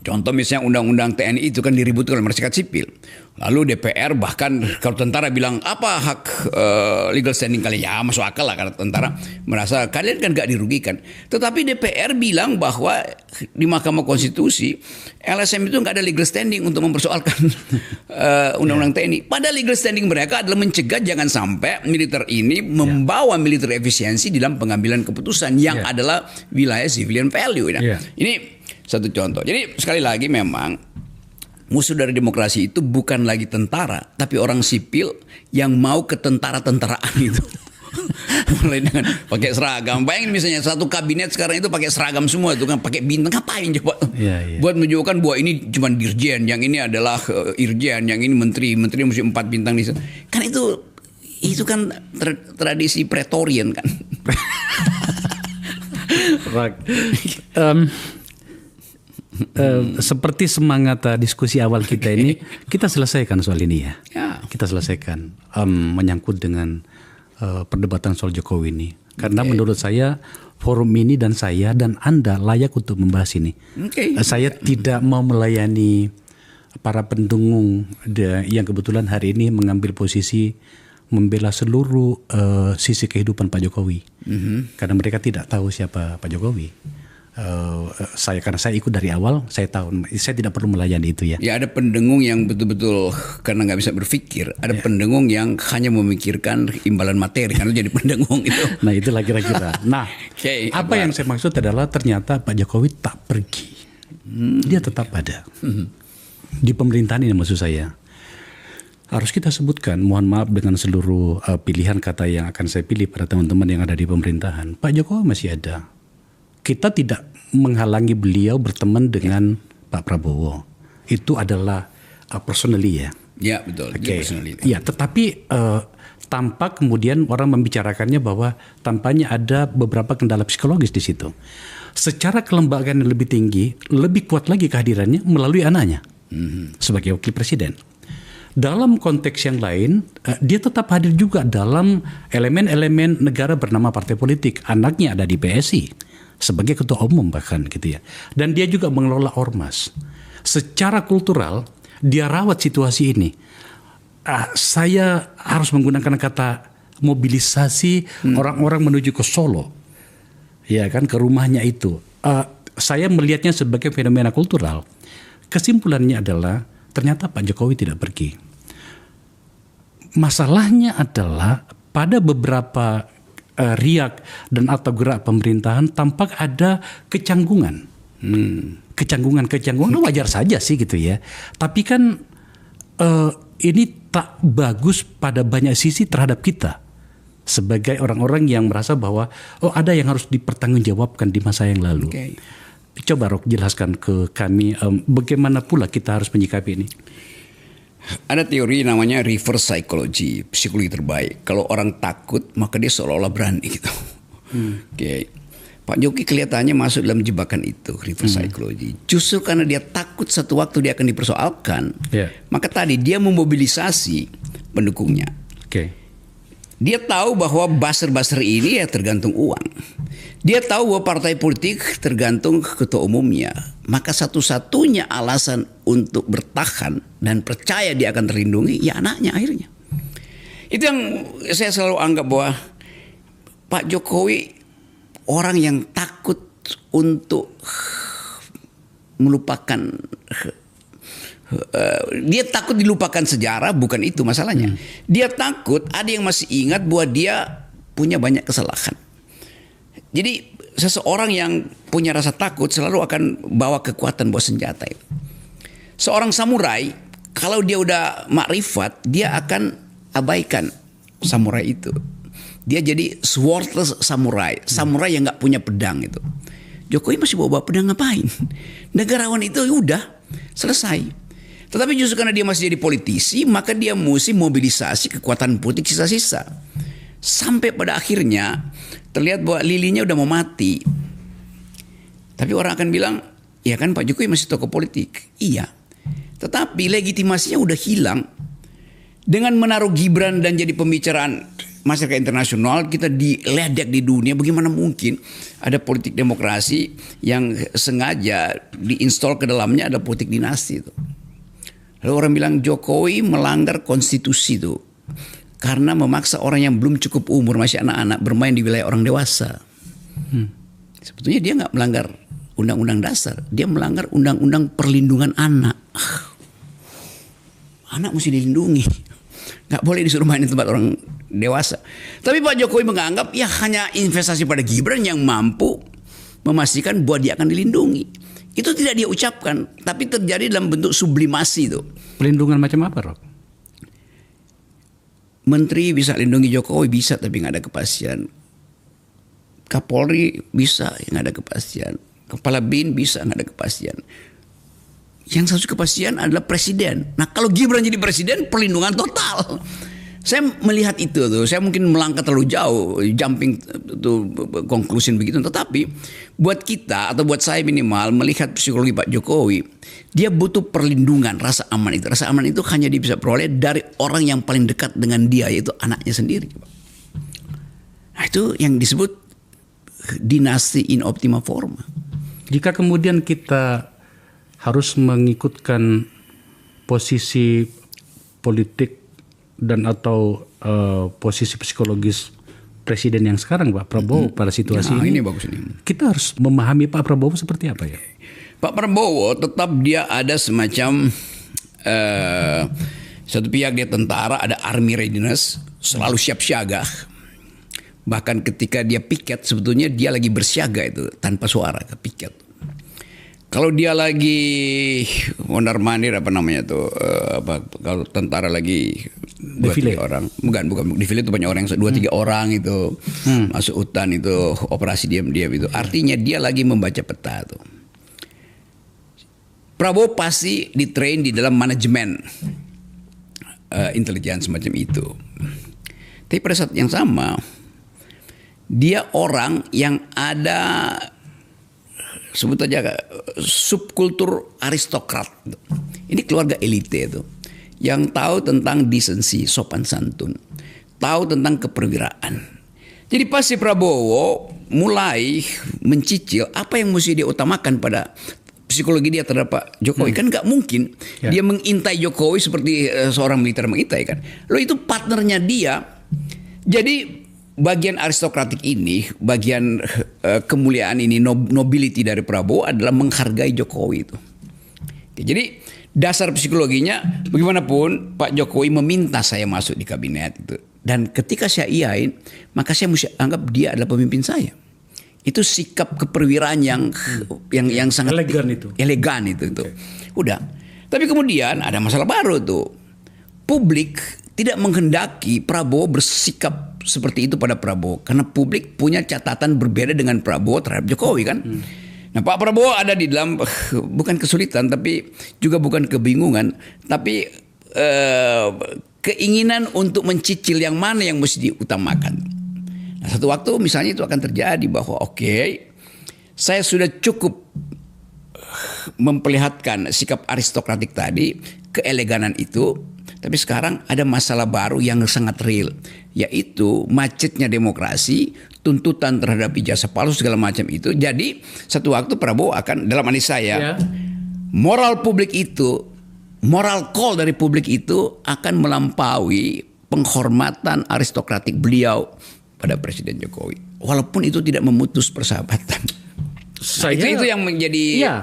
contoh misalnya undang-undang TNI itu kan diributkan oleh masyarakat sipil. Lalu DPR bahkan kalau tentara bilang apa hak legal standing kalian, ya masuk akal lah karena tentara merasa kalian kan gak dirugikan. Tetapi DPR bilang bahwa di Mahkamah Konstitusi LSM itu gak ada legal standing untuk mempersoalkan undang-undang TNI. Padahal legal standing mereka adalah mencegah jangan sampai militer ini membawa military efisiensi dalam pengambilan keputusan yang adalah wilayah civilian value. Nah, ini satu contoh. Jadi sekali lagi memang musuh dari demokrasi itu bukan lagi tentara, tapi orang sipil yang mau ke tentara-tentaraan itu. Mulai dengan pakai seragam. Bayangin misalnya satu kabinet sekarang itu pakai seragam semua tuh kan, pakai bintang. Ngapain coba? Buat menunjukkan bahwa ini cuma dirjen, yang ini adalah irjen, yang ini menteri mesti 4 bintang di sana. Kan itu kan tradisi pretorian kan. Seperti semangat diskusi awal kita ini, kita selesaikan soal ini ya. Kita selesaikan menyangkut dengan perdebatan soal Jokowi ini. Karena menurut saya forum ini dan saya dan Anda layak untuk membahas ini. Saya tidak mau melayani para pendukung yang kebetulan hari ini mengambil posisi membela seluruh sisi kehidupan Pak Jokowi. Karena mereka tidak tahu siapa Pak Jokowi. Karena saya ikut dari awal, saya tahu, saya tidak perlu melayani itu ya. Ya, ada pendengung yang betul-betul karena nggak bisa berpikir, ada pendengung yang hanya memikirkan imbalan materi karena jadi pendengung itu. Nah, itulah kira-kira. Nah, apa yang saya maksud adalah ternyata Pak Jokowi tak pergi, dia tetap ada di pemerintahan ini. Maksud saya harus kita sebutkan, mohon maaf dengan seluruh pilihan kata yang akan saya pilih pada teman-teman yang ada di pemerintahan, Pak Jokowi masih ada. Kita tidak menghalangi beliau berteman dengan Pak Prabowo. Itu adalah personally ya. Ya betul. Ya, tetapi tampak kemudian orang membicarakannya bahwa tampaknya ada beberapa kendala psikologis di situ. Secara kelembagaan yang lebih tinggi, lebih kuat lagi kehadirannya melalui anaknya sebagai wakil presiden. Dalam konteks yang lain, dia tetap hadir juga dalam elemen-elemen negara bernama partai politik. Anaknya ada di PSI. Sebagai ketua umum bahkan gitu ya. Dan dia juga mengelola ormas. Secara kultural dia rawat situasi ini. Saya harus menggunakan kata mobilisasi orang-orang menuju ke Solo. Ya kan, ke rumahnya itu. Saya melihatnya sebagai fenomena kultural. Kesimpulannya adalah ternyata Pak Jokowi tidak pergi. Masalahnya adalah pada beberapa riak dan atau gerak pemerintahan tampak ada kecanggungan. Kecanggungan wajar saja sih gitu ya. Tapi kan ini tak bagus pada banyak sisi terhadap kita sebagai orang-orang yang merasa bahwa ada yang harus dipertanggungjawabkan di masa yang lalu. Coba Rok jelaskan ke kami bagaimana pula kita harus menyikapi ini. Ada teori namanya reverse psychology, psikologi terbaik. Kalau orang takut maka dia seolah-olah berani gitu. Pak Jokowi kelihatannya masuk dalam jebakan itu, reverse psychology. Justru karena dia takut satu waktu dia akan dipersoalkan, maka tadi dia memobilisasi pendukungnya. Dia tahu bahwa buzzer-buzzer ini ya tergantung uang. Dia tahu bahwa partai politik tergantung ketua umumnya. Maka satu-satunya alasan untuk bertahan dan percaya dia akan terlindungi ya anaknya akhirnya. Itu yang saya selalu anggap bahwa Pak Jokowi orang yang takut untuk melupakan. Dia takut dilupakan sejarah, bukan itu masalahnya. Dia takut ada yang masih ingat bahwa dia punya banyak kesalahan. Jadi seseorang yang punya rasa takut selalu akan bawa kekuatan, bawa senjata itu. Seorang samurai kalau dia udah makrifat, dia akan abaikan samurai itu. Dia jadi swordless samurai, samurai yang nggak punya pedang itu. Jokowi masih bawa pedang ngapain? Negarawan itu udah selesai. Tetapi justru karena dia masih jadi politisi, maka dia mesti mobilisasi kekuatan politik sisa-sisa. Sampai pada akhirnya terlihat bahwa lilinnya udah mau mati. Tapi orang akan bilang, ya kan Pak Jokowi masih tokoh politik. Iya. Tetapi legitimasinya udah hilang. Dengan menaruh Gibran dan jadi pembicaraan masyarakat internasional, kita diledek di dunia. Bagaimana mungkin ada politik demokrasi yang sengaja diinstall ke dalamnya ada politik dinasti itu. Lalu orang bilang Jokowi melanggar konstitusi itu karena memaksa orang yang belum cukup umur, masih anak-anak, bermain di wilayah orang dewasa. Sebetulnya dia nggak melanggar undang-undang dasar, dia melanggar undang-undang perlindungan anak. Anak mesti dilindungi, nggak boleh disuruh main di tempat orang dewasa. Tapi Pak Jokowi menganggap ya hanya investasi pada Gibran yang mampu memastikan bahwa dia akan dilindungi. Itu tidak dia ucapkan, tapi terjadi dalam bentuk sublimasi itu. Perlindungan macam apa, Rok? Menteri bisa lindungi Jokowi bisa, tapi nggak ada kepastian. Kapolri bisa nggak ada kepastian, kepala BIN bisa nggak ada kepastian. Yang harus kepastian adalah presiden. Nah kalau Gibran jadi presiden, perlindungan total. Saya melihat itu tuh, saya mungkin melangkah terlalu jauh, jumping tuh konklusin begitu. Tetapi buat kita atau buat saya minimal melihat psikologi Pak Jokowi, dia butuh perlindungan, rasa aman itu. Rasa aman itu hanya dia bisa peroleh dari orang yang paling dekat dengan dia, yaitu anaknya sendiri. Nah itu yang disebut dinasti in optima forma. Jika kemudian kita harus mengikutkan posisi politik dan atau posisi psikologis presiden yang sekarang Pak Prabowo pada situasi ini bagus ini. Kita harus memahami Pak Prabowo seperti apa ya? Pak Prabowo tetap dia ada semacam satu pihak dia tentara, ada army readiness, selalu siap siaga. Bahkan ketika dia piket sebetulnya dia lagi bersiaga itu tanpa suara ke piket. Kalau dia lagi mondar mandir apa namanya tuh kalau tentara lagi 2-3 orang, bukan defile itu banyak orang, 2-3 orang itu masuk hutan itu operasi diam-diam itu. Artinya dia lagi membaca peta tuh. Prabowo pasti ditrain di dalam manajemen intelijen semacam itu. Tapi pada saat yang sama dia orang yang ada sebut aja subkultur aristokrat. Ini keluarga elite itu yang tahu tentang decency, sopan santun, tahu tentang keperwiraan. Jadi pasti Prabowo mulai mencicil apa yang mesti dia utamakan pada psikologi dia terhadap Pak Jokowi. Kan nggak mungkin dia mengintai Jokowi seperti seorang militer mengintai kan. Lo itu partnernya dia. Jadi bagian aristokratik ini, bagian kemuliaan ini, nobility dari Prabowo adalah menghargai Jokowi itu. Jadi dasar psikologinya bagaimanapun Pak Jokowi meminta saya masuk di kabinet itu. Dan ketika saya iyain, maka saya mesti anggap dia adalah pemimpin saya. Itu sikap keperwiraan yang sangat elegan itu. Okay. Udah. Tapi kemudian ada masalah baru tuh. Publik tidak menghendaki Prabowo bersikap seperti itu pada Prabowo karena publik punya catatan berbeda dengan Prabowo terhadap Jokowi kan. Nah Pak Prabowo ada di dalam bukan kesulitan tapi juga bukan kebingungan tapi keinginan untuk mencicil yang mana yang mesti diutamakan. Nah, satu waktu misalnya itu akan terjadi bahwa saya sudah cukup memperlihatkan sikap aristokratik tadi, keeleganan itu. Tapi sekarang ada masalah baru yang sangat real, yaitu macetnya demokrasi, tuntutan terhadap ijazah palsu segala macam itu. Jadi satu waktu Prabowo akan, dalam analisa saya, moral publik itu, moral call dari publik itu akan melampaui penghormatan aristokratik beliau pada Presiden Jokowi. Walaupun itu tidak memutus persahabatan. Itu yang menjadi.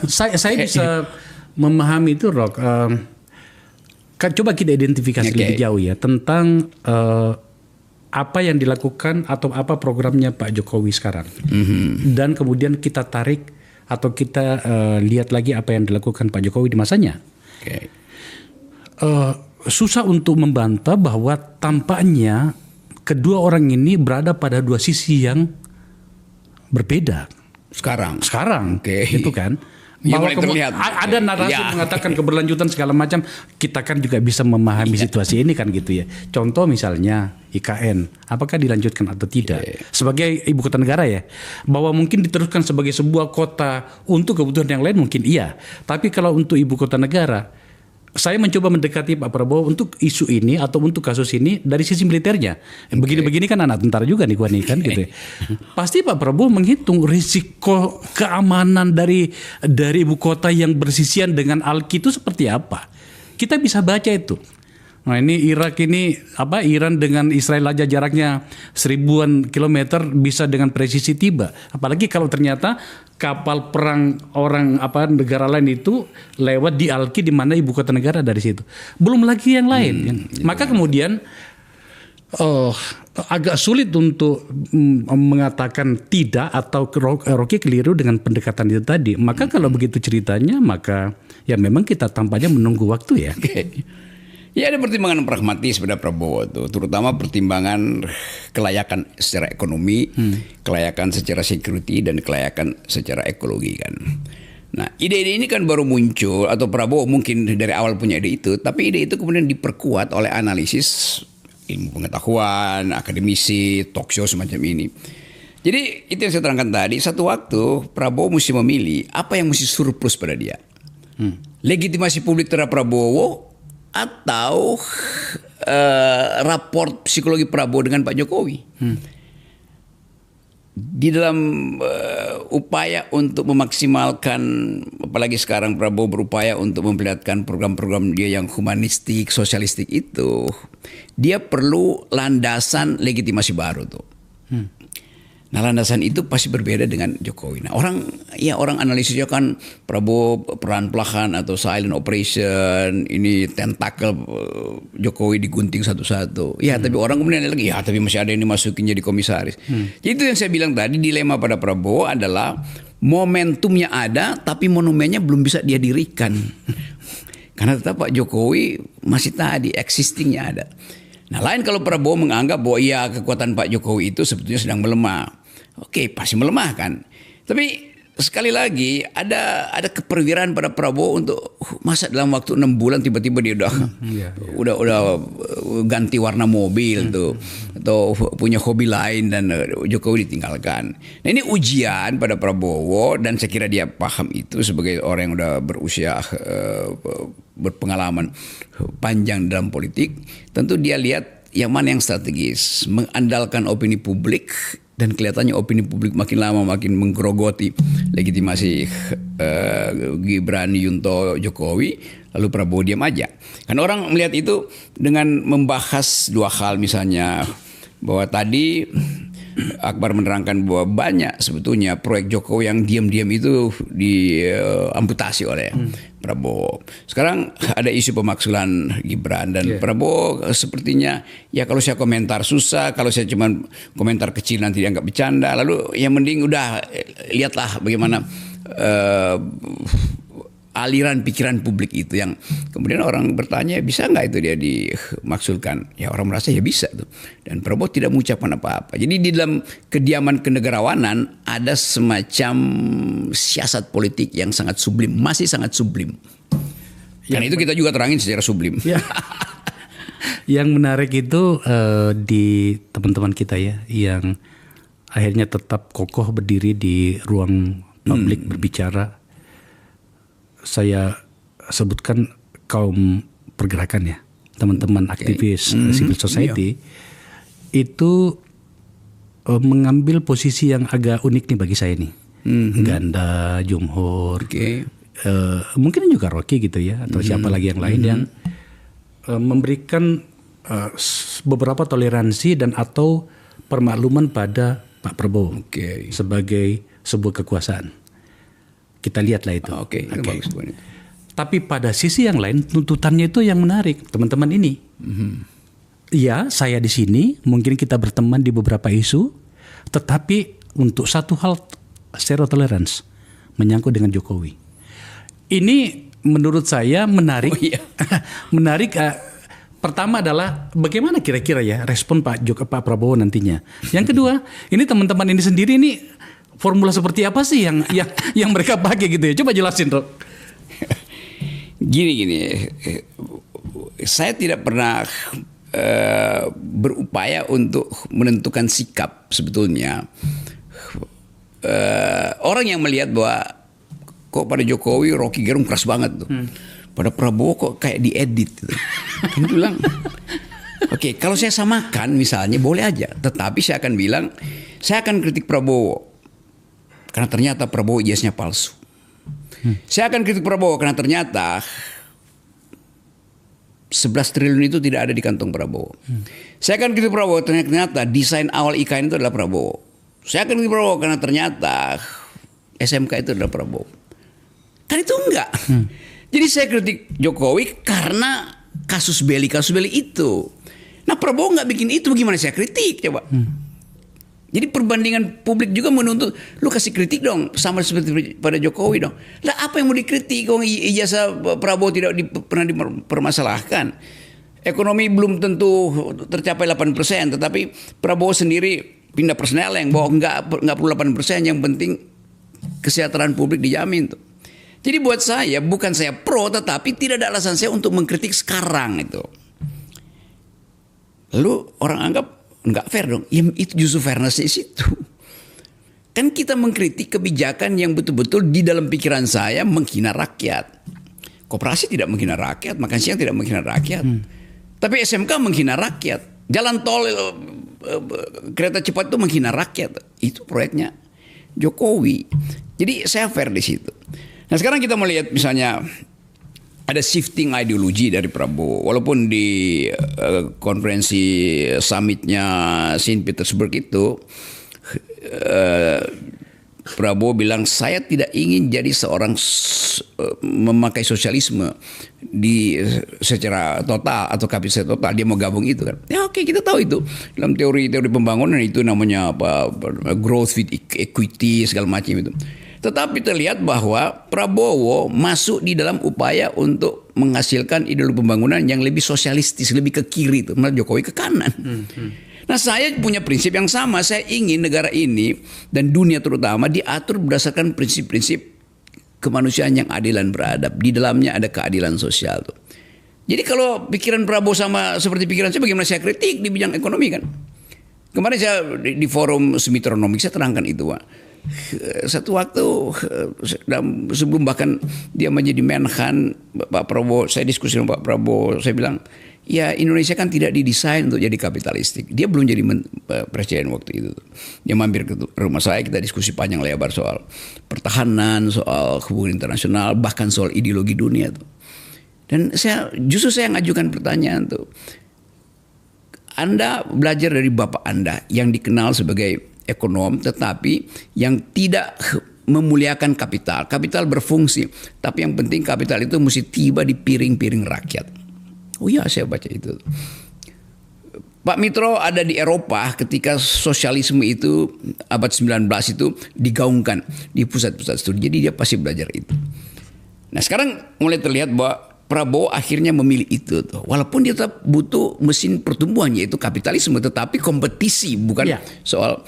Saya bisa memahami itu, Rok. Coba kita identifikasi lebih jauh ya tentang apa yang dilakukan atau apa programnya Pak Jokowi sekarang. Dan kemudian kita tarik atau kita lihat lagi apa yang dilakukan Pak Jokowi di masanya. Susah untuk membantah bahwa tampaknya kedua orang ini berada pada dua sisi yang berbeda. Sekarang, itu kan. Bahwa ada narasi mengatakan keberlanjutan segala macam, kita kan juga bisa memahami situasi ini kan gitu ya. Contoh misalnya IKN, apakah dilanjutkan atau tidak sebagai ibu kota negara ya, bahwa mungkin diteruskan sebagai sebuah kota untuk kebutuhan yang lain mungkin iya, tapi kalau untuk ibu kota negara, saya mencoba mendekati Pak Prabowo untuk isu ini atau untuk kasus ini dari sisi militernya. Begini-begini kan anak tentara juga nih gua nih kan gitu ya. Pasti Pak Prabowo menghitung risiko keamanan dari ibu kota yang bersisian dengan Alki itu seperti apa. Kita bisa baca itu. Nah ini Irak ini Iran dengan Israel aja jaraknya 1000-an kilometer bisa dengan presisi tiba. Apalagi kalau ternyata kapal perang orang negara lain itu lewat di Alki di mana ibu kota negara dari situ. Belum lagi yang lain. Maka kemudian agak sulit untuk mengatakan tidak atau Rocky keliru dengan pendekatan itu tadi. Maka kalau begitu ceritanya maka ya memang kita tampaknya menunggu waktu ya. Ya ada pertimbangan pragmatis pada Prabowo tuh, terutama pertimbangan kelayakan secara ekonomi, kelayakan secara security dan kelayakan secara ekologi kan. Nah ide-ide ini kan baru muncul atau Prabowo mungkin dari awal punya ide itu, tapi ide itu kemudian diperkuat oleh analisis ilmu pengetahuan, akademisi, talk show semacam ini. Jadi itu yang saya terangkan tadi, satu waktu Prabowo mesti memilih apa yang mesti surplus pada dia. Legitimasi publik terhadap Prabowo atau raport psikologi Prabowo dengan Pak Jokowi. Di dalam upaya untuk memaksimalkan, apalagi sekarang Prabowo berupaya untuk memperlihatkan program-program dia yang humanistik, sosialistik itu, dia perlu landasan legitimasi baru tuh. Nah landasan itu pasti berbeda dengan Jokowi. Nah orang analisisnya kan Prabowo pelan-pelan atau silent operation, ini tentakel Jokowi digunting satu-satu. Ya tapi orang kemudian lagi, ya tapi masih ada yang dimasukin jadi komisaris. Jadi itu yang saya bilang tadi, dilema pada Prabowo adalah momentumnya ada tapi monumennya belum bisa dia dirikan. Karena tetap Pak Jokowi masih tadi existingnya ada. Nah lain kalau Prabowo menganggap bahwa iya kekuatan Pak Jokowi itu sebetulnya sedang melemah. Oke, pasti melemah kan. Tapi sekali lagi ada keperwiraan pada Prabowo untuk masa dalam waktu 6 bulan tiba-tiba dia udah ganti warna mobil tuh atau punya hobi lain dan Jokowi ditinggalkan. Nah ini ujian pada Prabowo dan saya kira dia paham itu sebagai orang yang udah berusia berpengalaman panjang dalam politik. Tentu dia lihat yang mana yang strategis, mengandalkan opini publik. Dan kelihatannya opini publik makin lama makin menggerogoti legitimasi Gibran, Yunto, Jokowi, lalu Prabowo diam aja. Kan orang melihat itu dengan membahas dua hal, misalnya bahwa tadi Akbar menerangkan bahwa banyak sebetulnya proyek Jokowi yang diam-diam itu diamputasi oleh Prabowo. Sekarang ada isu pemaksulan Gibran dan Prabowo sepertinya ya kalau saya komentar susah, kalau saya cuma komentar kecil nanti dianggap bercanda. Lalu yang mending udah lihatlah bagaimana aliran pikiran publik itu yang kemudian orang bertanya bisa nggak itu dia dimaksudkan? Ya orang merasa ya bisa tuh. Dan Prabowo tidak mengucapkan apa-apa. Jadi di dalam kediaman kenegarawanan ada semacam siasat politik yang sangat sublim, masih sangat sublim. Karena itu kita juga terangin secara sublim. Ya. Yang menarik itu di teman-teman kita ya yang akhirnya tetap kokoh berdiri di ruang publik berbicara. Saya sebutkan kaum pergerakan ya, teman-teman aktivis civil society itu mengambil posisi yang agak unik nih bagi saya nih. Ganda, Jumhur, mungkin juga Rocky gitu ya, atau siapa lagi yang lain yang memberikan beberapa toleransi dan atau permakluman pada Pak Prabowo sebagai sebuah kekuasaan. Kita lihatlah itu. Tapi pada sisi yang lain tuntutannya itu yang menarik, teman-teman ini. Ya, saya di sini, mungkin kita berteman di beberapa isu, tetapi untuk satu hal zero tolerance menyangkut dengan Jokowi. Ini menurut saya menarik. Menarik. Pertama adalah bagaimana kira-kira ya respon Pak Prabowo nantinya. Yang kedua, ini teman-teman ini sendiri ini formula seperti apa sih yang mereka pakai gitu ya? Coba jelasin, Rok. Gini, saya tidak pernah berupaya untuk menentukan sikap sebetulnya. Orang yang melihat bahwa kok pada Jokowi Rocky Gerung keras banget tuh, pada Prabowo kok kayak diedit gitu. Kan bilang, oke, kalau saya samakan misalnya boleh aja, tetapi saya akan bilang saya akan kritik Prabowo. Karena ternyata Prabowo ijazahnya palsu. Saya akan kritik Prabowo karena ternyata 11 triliun itu tidak ada di kantong Prabowo. Saya akan kritik Prabowo ternyata desain awal IKN itu adalah Prabowo. Saya akan kritik Prabowo karena ternyata SMK itu adalah Prabowo. Kan itu enggak. Jadi saya kritik Jokowi karena kasus Beli itu. Nah Prabowo enggak bikin itu, bagaimana saya kritik coba? Jadi perbandingan publik juga menuntut, lu kasih kritik dong, sama seperti pada Jokowi dong. Lah apa yang mau dikritik? Ijazah Prabowo tidak pernah dipermasalahkan. Ekonomi belum tentu tercapai 8%, tetapi Prabowo sendiri pindah persneling bahwa nggak perlu 8%, yang penting kesejahteraan publik dijamin tuh. Jadi buat saya, bukan saya pro, tetapi tidak ada alasan saya untuk mengkritik sekarang itu. Lalu orang anggap nggak fair dong. Ya, itu justru fairness di situ. Kan kita mengkritik kebijakan yang betul-betul di dalam pikiran saya menghina rakyat. Koperasi tidak menghina rakyat, makan siang tidak menghina rakyat. Tapi SMK menghina rakyat. Jalan tol, kereta cepat itu menghina rakyat. Itu proyeknya Jokowi. Jadi saya fair di situ. Nah sekarang kita melihat misalnya ada shifting ideologi dari Prabowo. Walaupun di konferensi summitnya Saint Petersburg itu Prabowo bilang, saya tidak ingin jadi seorang memakai sosialisme secara total atau kapasitas total. Dia mau gabung itu kan. Ya oke, kita tahu itu. Dalam teori pembangunan itu namanya apa, growth with equity segala macam itu. Tetapi terlihat bahwa Prabowo masuk di dalam upaya untuk menghasilkan ideologi pembangunan yang lebih sosialistis, lebih ke kiri itu, malah Jokowi ke kanan. Nah saya punya prinsip yang sama. Saya ingin negara ini dan dunia terutama diatur berdasarkan prinsip-prinsip kemanusiaan yang adil dan beradab. Di dalamnya ada keadilan sosial tuh. Jadi kalau pikiran Prabowo sama seperti pikiran saya, bagaimana saya kritik di bidang ekonomi kan. Kemarin saya di forum Summitronomics saya terangkan itu Pak. Satu waktu sebelum bahkan dia menjadi Menhan, Pak Prabowo, saya diskusi dengan Pak Prabowo, saya bilang, ya Indonesia kan tidak didesain untuk jadi kapitalistik. Dia belum jadi presiden waktu itu. Dia mampir ke rumah saya, kita diskusi panjang lebar soal pertahanan, soal hubungan internasional, bahkan soal ideologi dunia tuh. Dan justru saya ngajukan pertanyaan tuh. Anda belajar dari bapak Anda yang dikenal sebagai ekonom, tetapi yang tidak memuliakan kapital. Kapital berfungsi, tapi yang penting kapital itu mesti tiba di piring-piring rakyat. Oh iya, saya baca itu. Pak Mitro ada di Eropa ketika sosialisme itu abad 19 itu digaungkan di pusat-pusat studi. Jadi dia pasti belajar itu. Nah sekarang mulai terlihat bahwa Prabowo akhirnya memilih itu. Walaupun dia tetap butuh mesin pertumbuhan yaitu kapitalisme, tetapi kompetisi bukan soal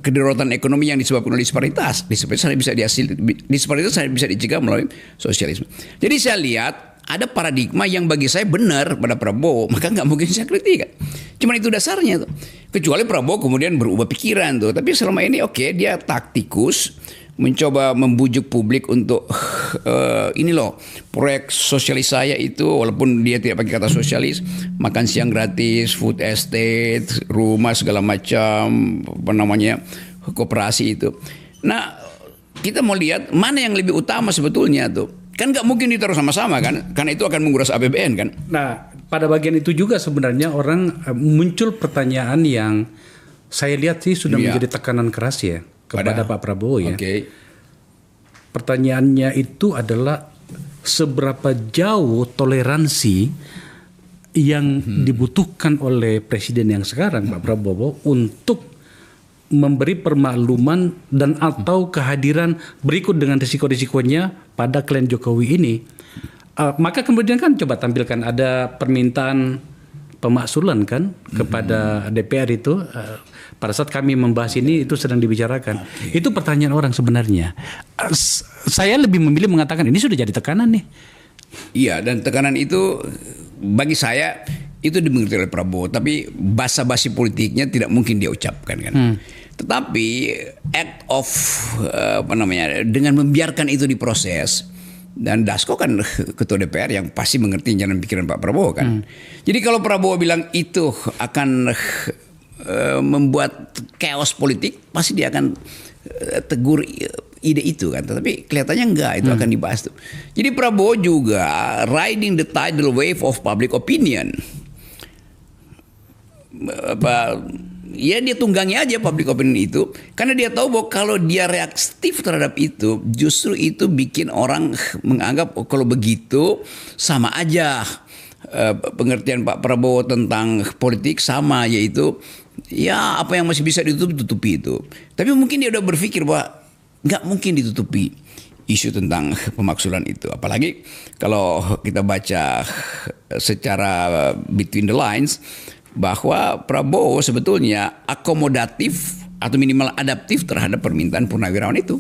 kedaruratan ekonomi yang disebabkan oleh disparitas. Disparitas bisa dicegah melalui sosialisme. Jadi saya lihat ada paradigma yang bagi saya benar pada Prabowo, maka nggak mungkin saya kritik. Cuman itu dasarnya tuh. Kecuali Prabowo kemudian berubah pikiran tuh. Tapi selama ini dia taktikus, mencoba membujuk publik untuk ini loh proyek sosialis saya itu, walaupun dia tidak pakai kata sosialis, makan siang gratis, food estate, rumah segala macam, koperasi itu. Nah kita mau lihat mana yang lebih utama sebetulnya tuh. Kan nggak mungkin ditaruh sama-sama kan, karena itu akan menguras APBN kan. Nah pada bagian itu juga sebenarnya orang muncul pertanyaan yang saya lihat sih sudah menjadi tekanan keras ya kepada Pak Prabowo ya. Pertanyaannya itu adalah seberapa jauh toleransi yang dibutuhkan oleh presiden yang sekarang Pak Prabowo untuk memberi permakluman dan atau kehadiran berikut dengan risiko-risikonya pada klien Jokowi ini. Maka kemudian kan coba tampilkan ada permintaan pemaksulan kan kepada DPR itu. Pada saat kami membahas ini itu sedang dibicarakan. Itu pertanyaan orang sebenarnya. Saya lebih memilih mengatakan ini sudah jadi tekanan nih. Iya, dan tekanan itu bagi saya itu dimengerti oleh Prabowo, tapi basa-basi politiknya tidak mungkin dia ucapkan kan. Tetapi act of dengan membiarkan itu diproses, dan Dasko kan ketua DPR yang pasti mengerti jalan pikiran Pak Prabowo kan. Jadi kalau Prabowo bilang itu akan membuat chaos politik, pasti dia akan tegur ide itu kan. Tapi kelihatannya enggak, itu akan dibahas tuh. Jadi Prabowo juga riding the tidal wave of public opinion. Ya dia tunggangi aja public opinion itu, karena dia tahu bahwa kalau dia reaktif terhadap itu, justru itu bikin orang menganggap kalau begitu sama aja pengertian Pak Prabowo tentang politik sama, yaitu ya apa yang masih bisa ditutupi itu. Tapi mungkin dia udah berpikir bahwa nggak mungkin ditutupi. isu tentang pemaksulan itu. Apalagi kalau kita baca secara between the lines bahwa Prabowo sebetulnya akomodatif atau minimal adaptif terhadap permintaan Purnawirawan itu.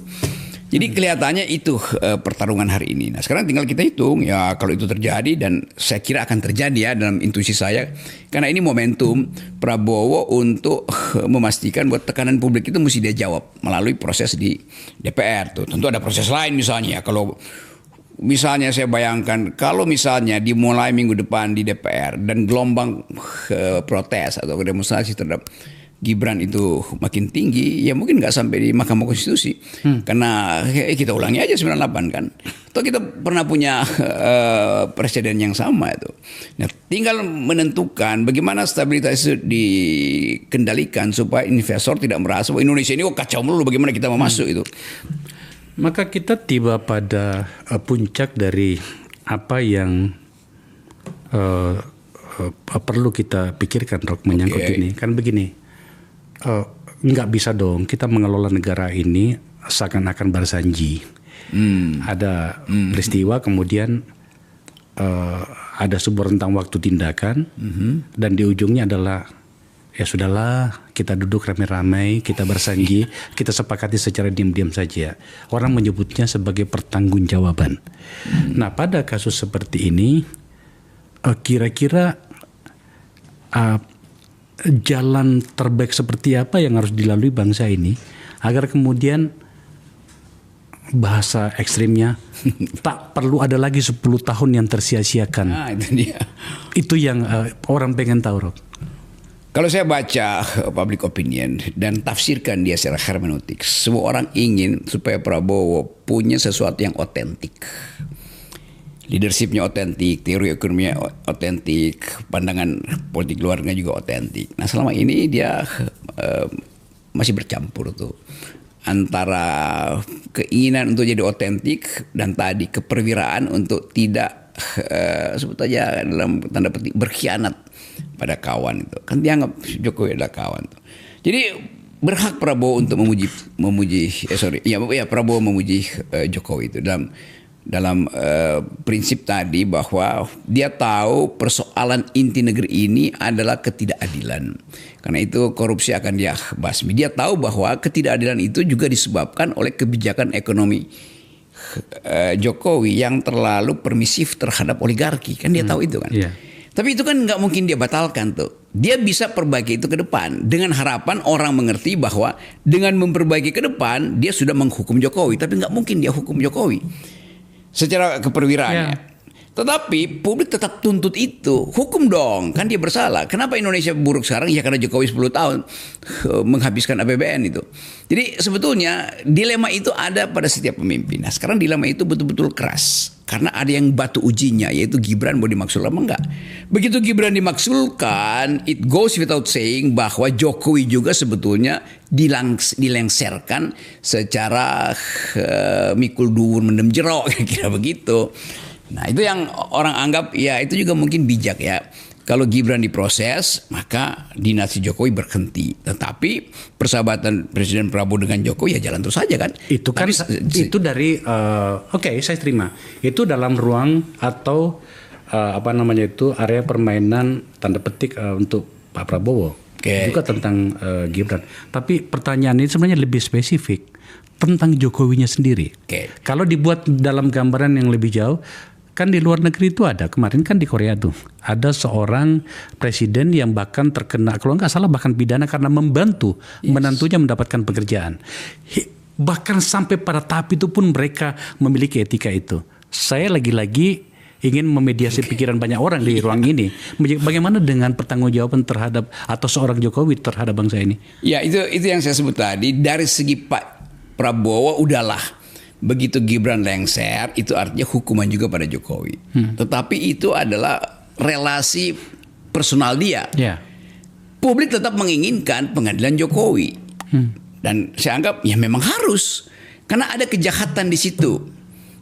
Jadi kelihatannya itu pertarungan hari ini. Nah sekarang tinggal kita hitung ya kalau itu terjadi, dan saya kira akan terjadi ya dalam intuisi saya. Karena ini momentum Prabowo untuk memastikan buat tekanan publik itu mesti dia jawab melalui proses di DPR. Tuh tentu ada proses lain misalnya. Kalau misalnya saya bayangkan kalau misalnya dimulai minggu depan di DPR dan gelombang protes atau demonstrasi terhadap Gibran itu makin tinggi, ya mungkin nggak sampai di Mahkamah Konstitusi. Karena kita ulangi aja 98 kan. Atau kita pernah punya presiden yang sama itu. Nah, tinggal menentukan bagaimana stabilitas itu dikendalikan supaya investor tidak merasa bahwa Indonesia ini kacau melulu, bagaimana kita mau masuk itu. Maka kita tiba pada puncak dari apa yang perlu kita pikirkan, Rok, menyangkut ini. Kan begini. Nggak bisa dong kita mengelola negara ini seakan-akan bersanji. Ada peristiwa, kemudian ada sebuah rentang waktu tindakan, dan di ujungnya adalah ya sudahlah, kita duduk ramai-ramai, kita bersanji, kita sepakati secara diam-diam saja. Orang menyebutnya sebagai pertanggungjawaban. Nah pada kasus seperti ini kira-kira jalan terbaik seperti apa yang harus dilalui bangsa ini agar kemudian bahasa ekstrimnya tak perlu ada lagi 10 tahun yang tersia-siakan. Nah, itu dia. Itu yang orang pengen tahu, Rob. Kalau saya baca public opinion dan tafsirkan dia secara hermeneutik, semua orang ingin supaya Prabowo punya sesuatu yang otentik. Leadershipnya otentik, teori ekonominya otentik, pandangan politik luarnya juga otentik. Nah selama ini dia masih bercampur tuh antara keinginan untuk jadi otentik dan tadi keperwiraan untuk tidak sebut aja dalam tanda petik berkhianat pada kawan itu. Kan dianggap Jokowi adalah kawan tuh. Jadi berhak Prabowo untuk Prabowo memuji Jokowi itu dalam prinsip tadi bahwa dia tahu persoalan inti negeri ini adalah ketidakadilan. Karena itu korupsi akan dia basmi. Dia tahu bahwa ketidakadilan itu juga disebabkan oleh kebijakan ekonomi Jokowi yang terlalu permisif terhadap oligarki. Kan dia tahu itu kan. Yeah. Tapi itu kan nggak mungkin dia batalkan tuh. Dia bisa perbaiki itu ke depan dengan harapan orang mengerti bahwa dengan memperbaiki ke depan dia sudah menghukum Jokowi. Tapi nggak mungkin dia hukum Jokowi secara keperwiraannya. Tetapi publik tetap tuntut itu. Hukum dong, kan dia bersalah. Kenapa Indonesia buruk sekarang? Ya karena Jokowi 10 tahun menghabiskan APBN itu. Jadi sebetulnya dilema itu ada pada setiap pemimpin. Nah sekarang dilema itu betul-betul keras. Karena ada yang batu ujinya, yaitu Gibran mau dimaksulkan apa enggak. Begitu Gibran dimaksulkan, it goes without saying bahwa Jokowi juga sebetulnya dilengserkan secara mikul duwur mendem jero, kira-kira begitu. Nah itu yang orang anggap ya itu juga mungkin bijak ya. Kalau Gibran diproses maka dinasti Jokowi berhenti. Tetapi persahabatan Presiden Prabowo dengan Jokowi ya jalan terus saja kan. Itu kan itu dari oke, saya terima. Itu dalam ruang atau area permainan tanda petik untuk Pak Prabowo. Juga tentang Gibran. Tapi pertanyaan ini sebenarnya lebih spesifik tentang Jokowinya sendiri. Kalau dibuat dalam gambaran yang lebih jauh, kan di luar negeri itu ada, kemarin kan di Korea tuh ada seorang presiden yang bahkan terkena, kalau nggak salah bahkan pidana karena membantu menantunya mendapatkan pekerjaan. Bahkan sampai pada tahap itu pun mereka memiliki etika itu. Saya lagi-lagi ingin memediasi pikiran banyak orang di ruang ini. Bagaimana dengan pertanggungjawaban terhadap atau seorang Jokowi terhadap bangsa ini? Ya itu yang saya sebut tadi. Dari segi Pak Prabowo udahlah. Begitu Gibran lengser, itu artinya hukuman juga pada Jokowi. Tetapi itu adalah relasi personal dia. Publik tetap menginginkan pengadilan Jokowi. Dan saya anggap ya memang harus. Karena ada kejahatan di situ.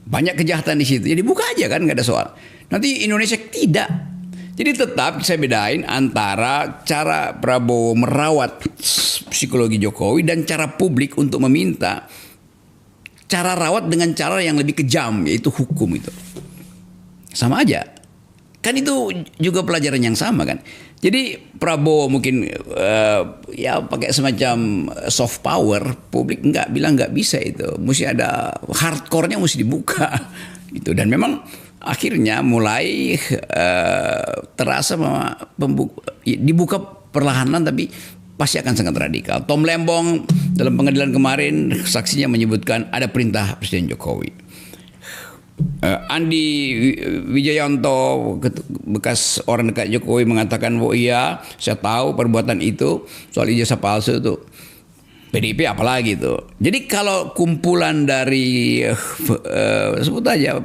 Banyak kejahatan di situ. Jadi buka aja kan, nggak ada soal. Nanti Indonesia tidak. Jadi tetap saya bedain antara cara Prabowo merawat psikologi Jokowi dan cara publik untuk meminta cara rawat dengan cara yang lebih kejam, yaitu hukum itu. Sama aja. Kan itu juga pelajaran yang sama kan. Jadi Prabowo mungkin ya pakai semacam soft power, publik bilang nggak bisa itu. Mesti ada hardcore-nya mesti dibuka gitu. Dan memang akhirnya mulai terasa bahwa dibuka perlahanan tapi pasti akan sangat radikal. Tom Lembong dalam pengadilan kemarin saksinya menyebutkan ada perintah Presiden Jokowi. Andi Wijayanto, bekas orang dekat Jokowi, mengatakan bahwa iya, saya tahu perbuatan itu soal ijazah palsu itu. PDIP apalagi itu. Jadi kalau kumpulan dari sebut aja,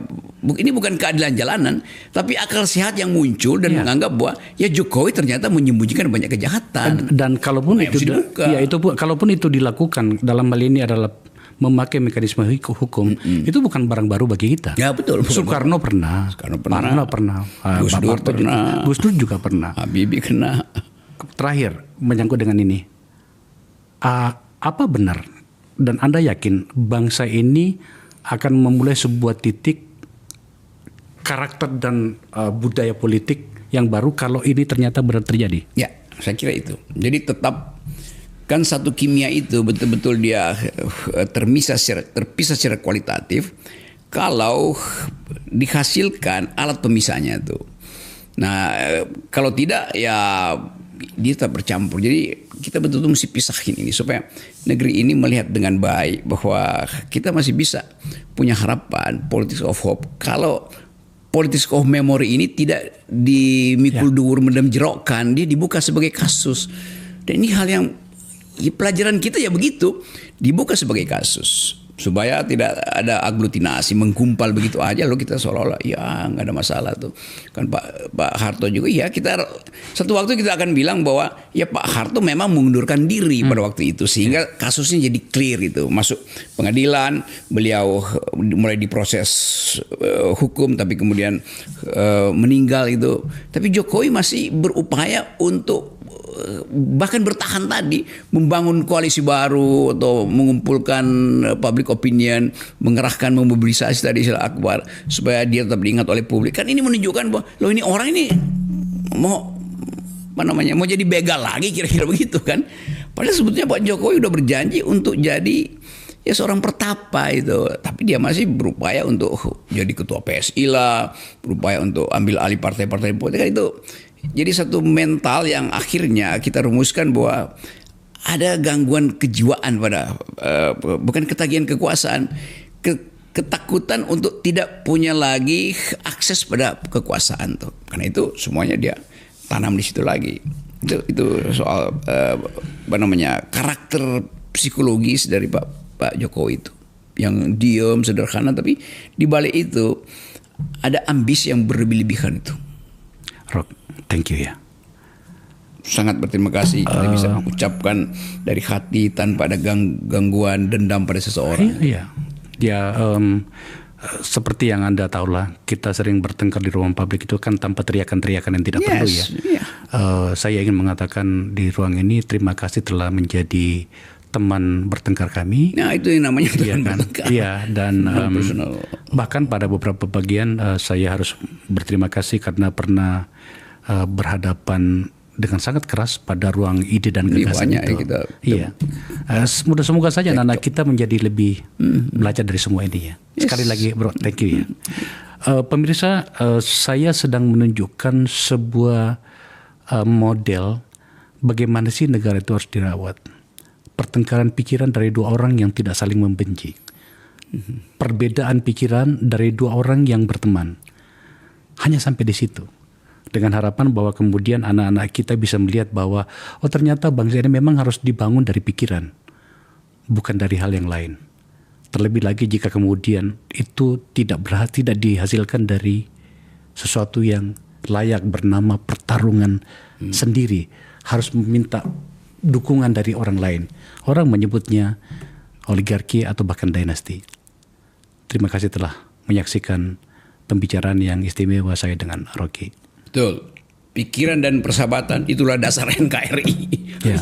ini bukan keadilan jalanan, tapi akal sehat yang muncul dan menganggap bahwa ya Jokowi ternyata menyembunyikan banyak kejahatan. Dan kalaupun kalaupun itu dilakukan dalam hal ini adalah memakai mekanisme hukum, itu bukan barang baru bagi kita. Ya betul. Soekarno pernah. Gus Dur pernah. Gus Dur juga pernah. Habibie kena. Terakhir menyangkut dengan ini, apa benar dan Anda yakin bangsa ini akan memulai sebuah titik karakter dan budaya politik yang baru kalau ini ternyata benar terjadi? Ya, saya kira itu. Jadi tetap kan satu kimia itu betul-betul dia terpisah secara kualitatif kalau dihasilkan alat pemisahnya itu. Nah, kalau tidak ya dia tetap bercampur. Jadi kita betul-betul mesti pisahin ini supaya negeri ini melihat dengan baik bahwa kita masih bisa punya harapan, politics of hope. Kalau politics of memory ini tidak dimikul dur mendem jerokkan, dia dibuka sebagai kasus. Dan ini hal yang pelajaran kita ya begitu, dibuka sebagai kasus supaya tidak ada aglutinasi menggumpal begitu aja lo kita seolah-olah ya nggak ada masalah tuh kan. Pak Harto juga ya, kita satu waktu kita akan bilang bahwa ya Pak Harto memang mengundurkan diri pada waktu itu sehingga kasusnya jadi clear itu, masuk pengadilan, beliau mulai diproses hukum tapi kemudian meninggal itu. Tapi Jokowi masih berupaya untuk bahkan bertahan tadi, membangun koalisi baru atau mengumpulkan public opinion, mengerahkan, memobilisasi tadi istilah Akbar supaya dia tetap diingat oleh publik. Kan ini menunjukkan bahwa loh ini orang ini mau mau jadi begal lagi kira-kira begitu kan. Padahal sebetulnya Pak Jokowi udah berjanji untuk jadi ya seorang pertapa itu, tapi dia masih berupaya untuk jadi ketua PSI lah, berupaya untuk ambil alih partai-partai politik itu. Jadi satu mental yang akhirnya kita rumuskan bahwa ada gangguan kejiwaan pada bukan ketagihan kekuasaan, ketakutan untuk tidak punya lagi akses pada kekuasaan tuh. Karena itu semuanya dia tanam di situ lagi. Itu soal karakter psikologis dari Pak Jokowi itu yang diam sederhana, tapi di balik itu ada ambisi yang berlebih-lebihan itu. Rock, thank you ya. Sangat berterima kasih kita bisa mengucapkan dari hati tanpa ada gangguan dendam pada seseorang. Iya. Ya seperti yang Anda tahu lah, kita sering bertengkar di ruang publik itu kan tanpa teriakan-teriakan yang tidak perlu ya. Yeah. Saya ingin mengatakan di ruang ini terima kasih telah menjadi teman bertengkar kami. Nah itu yang namanya teman bertengkar. Iya, dan bahkan pada beberapa bagian saya harus berterima kasih karena pernah berhadapan dengan sangat keras pada ruang ide dan gagasan itu. Iya. Semoga saja anak kita menjadi lebih belajar dari semua ini ya. Sekali lagi bro, thank you ya. Pemirsa, saya sedang menunjukkan sebuah model bagaimana sih negara itu harus dirawat. Pertengkaran pikiran dari dua orang yang tidak saling membenci. Perbedaan pikiran dari dua orang yang berteman. Hanya sampai di situ. Dengan harapan bahwa kemudian anak-anak kita bisa melihat bahwa ternyata bangsa ini memang harus dibangun dari pikiran, bukan dari hal yang lain. Terlebih lagi jika kemudian itu tidak dihasilkan dari sesuatu yang layak bernama pertarungan sendiri, harus meminta dukungan dari orang lain. Orang menyebutnya oligarki atau bahkan dinasti. Terima kasih telah menyaksikan pembicaraan yang istimewa saya dengan Rocky. Betul. Pikiran dan persahabatan itulah dasar NKRI. Ya.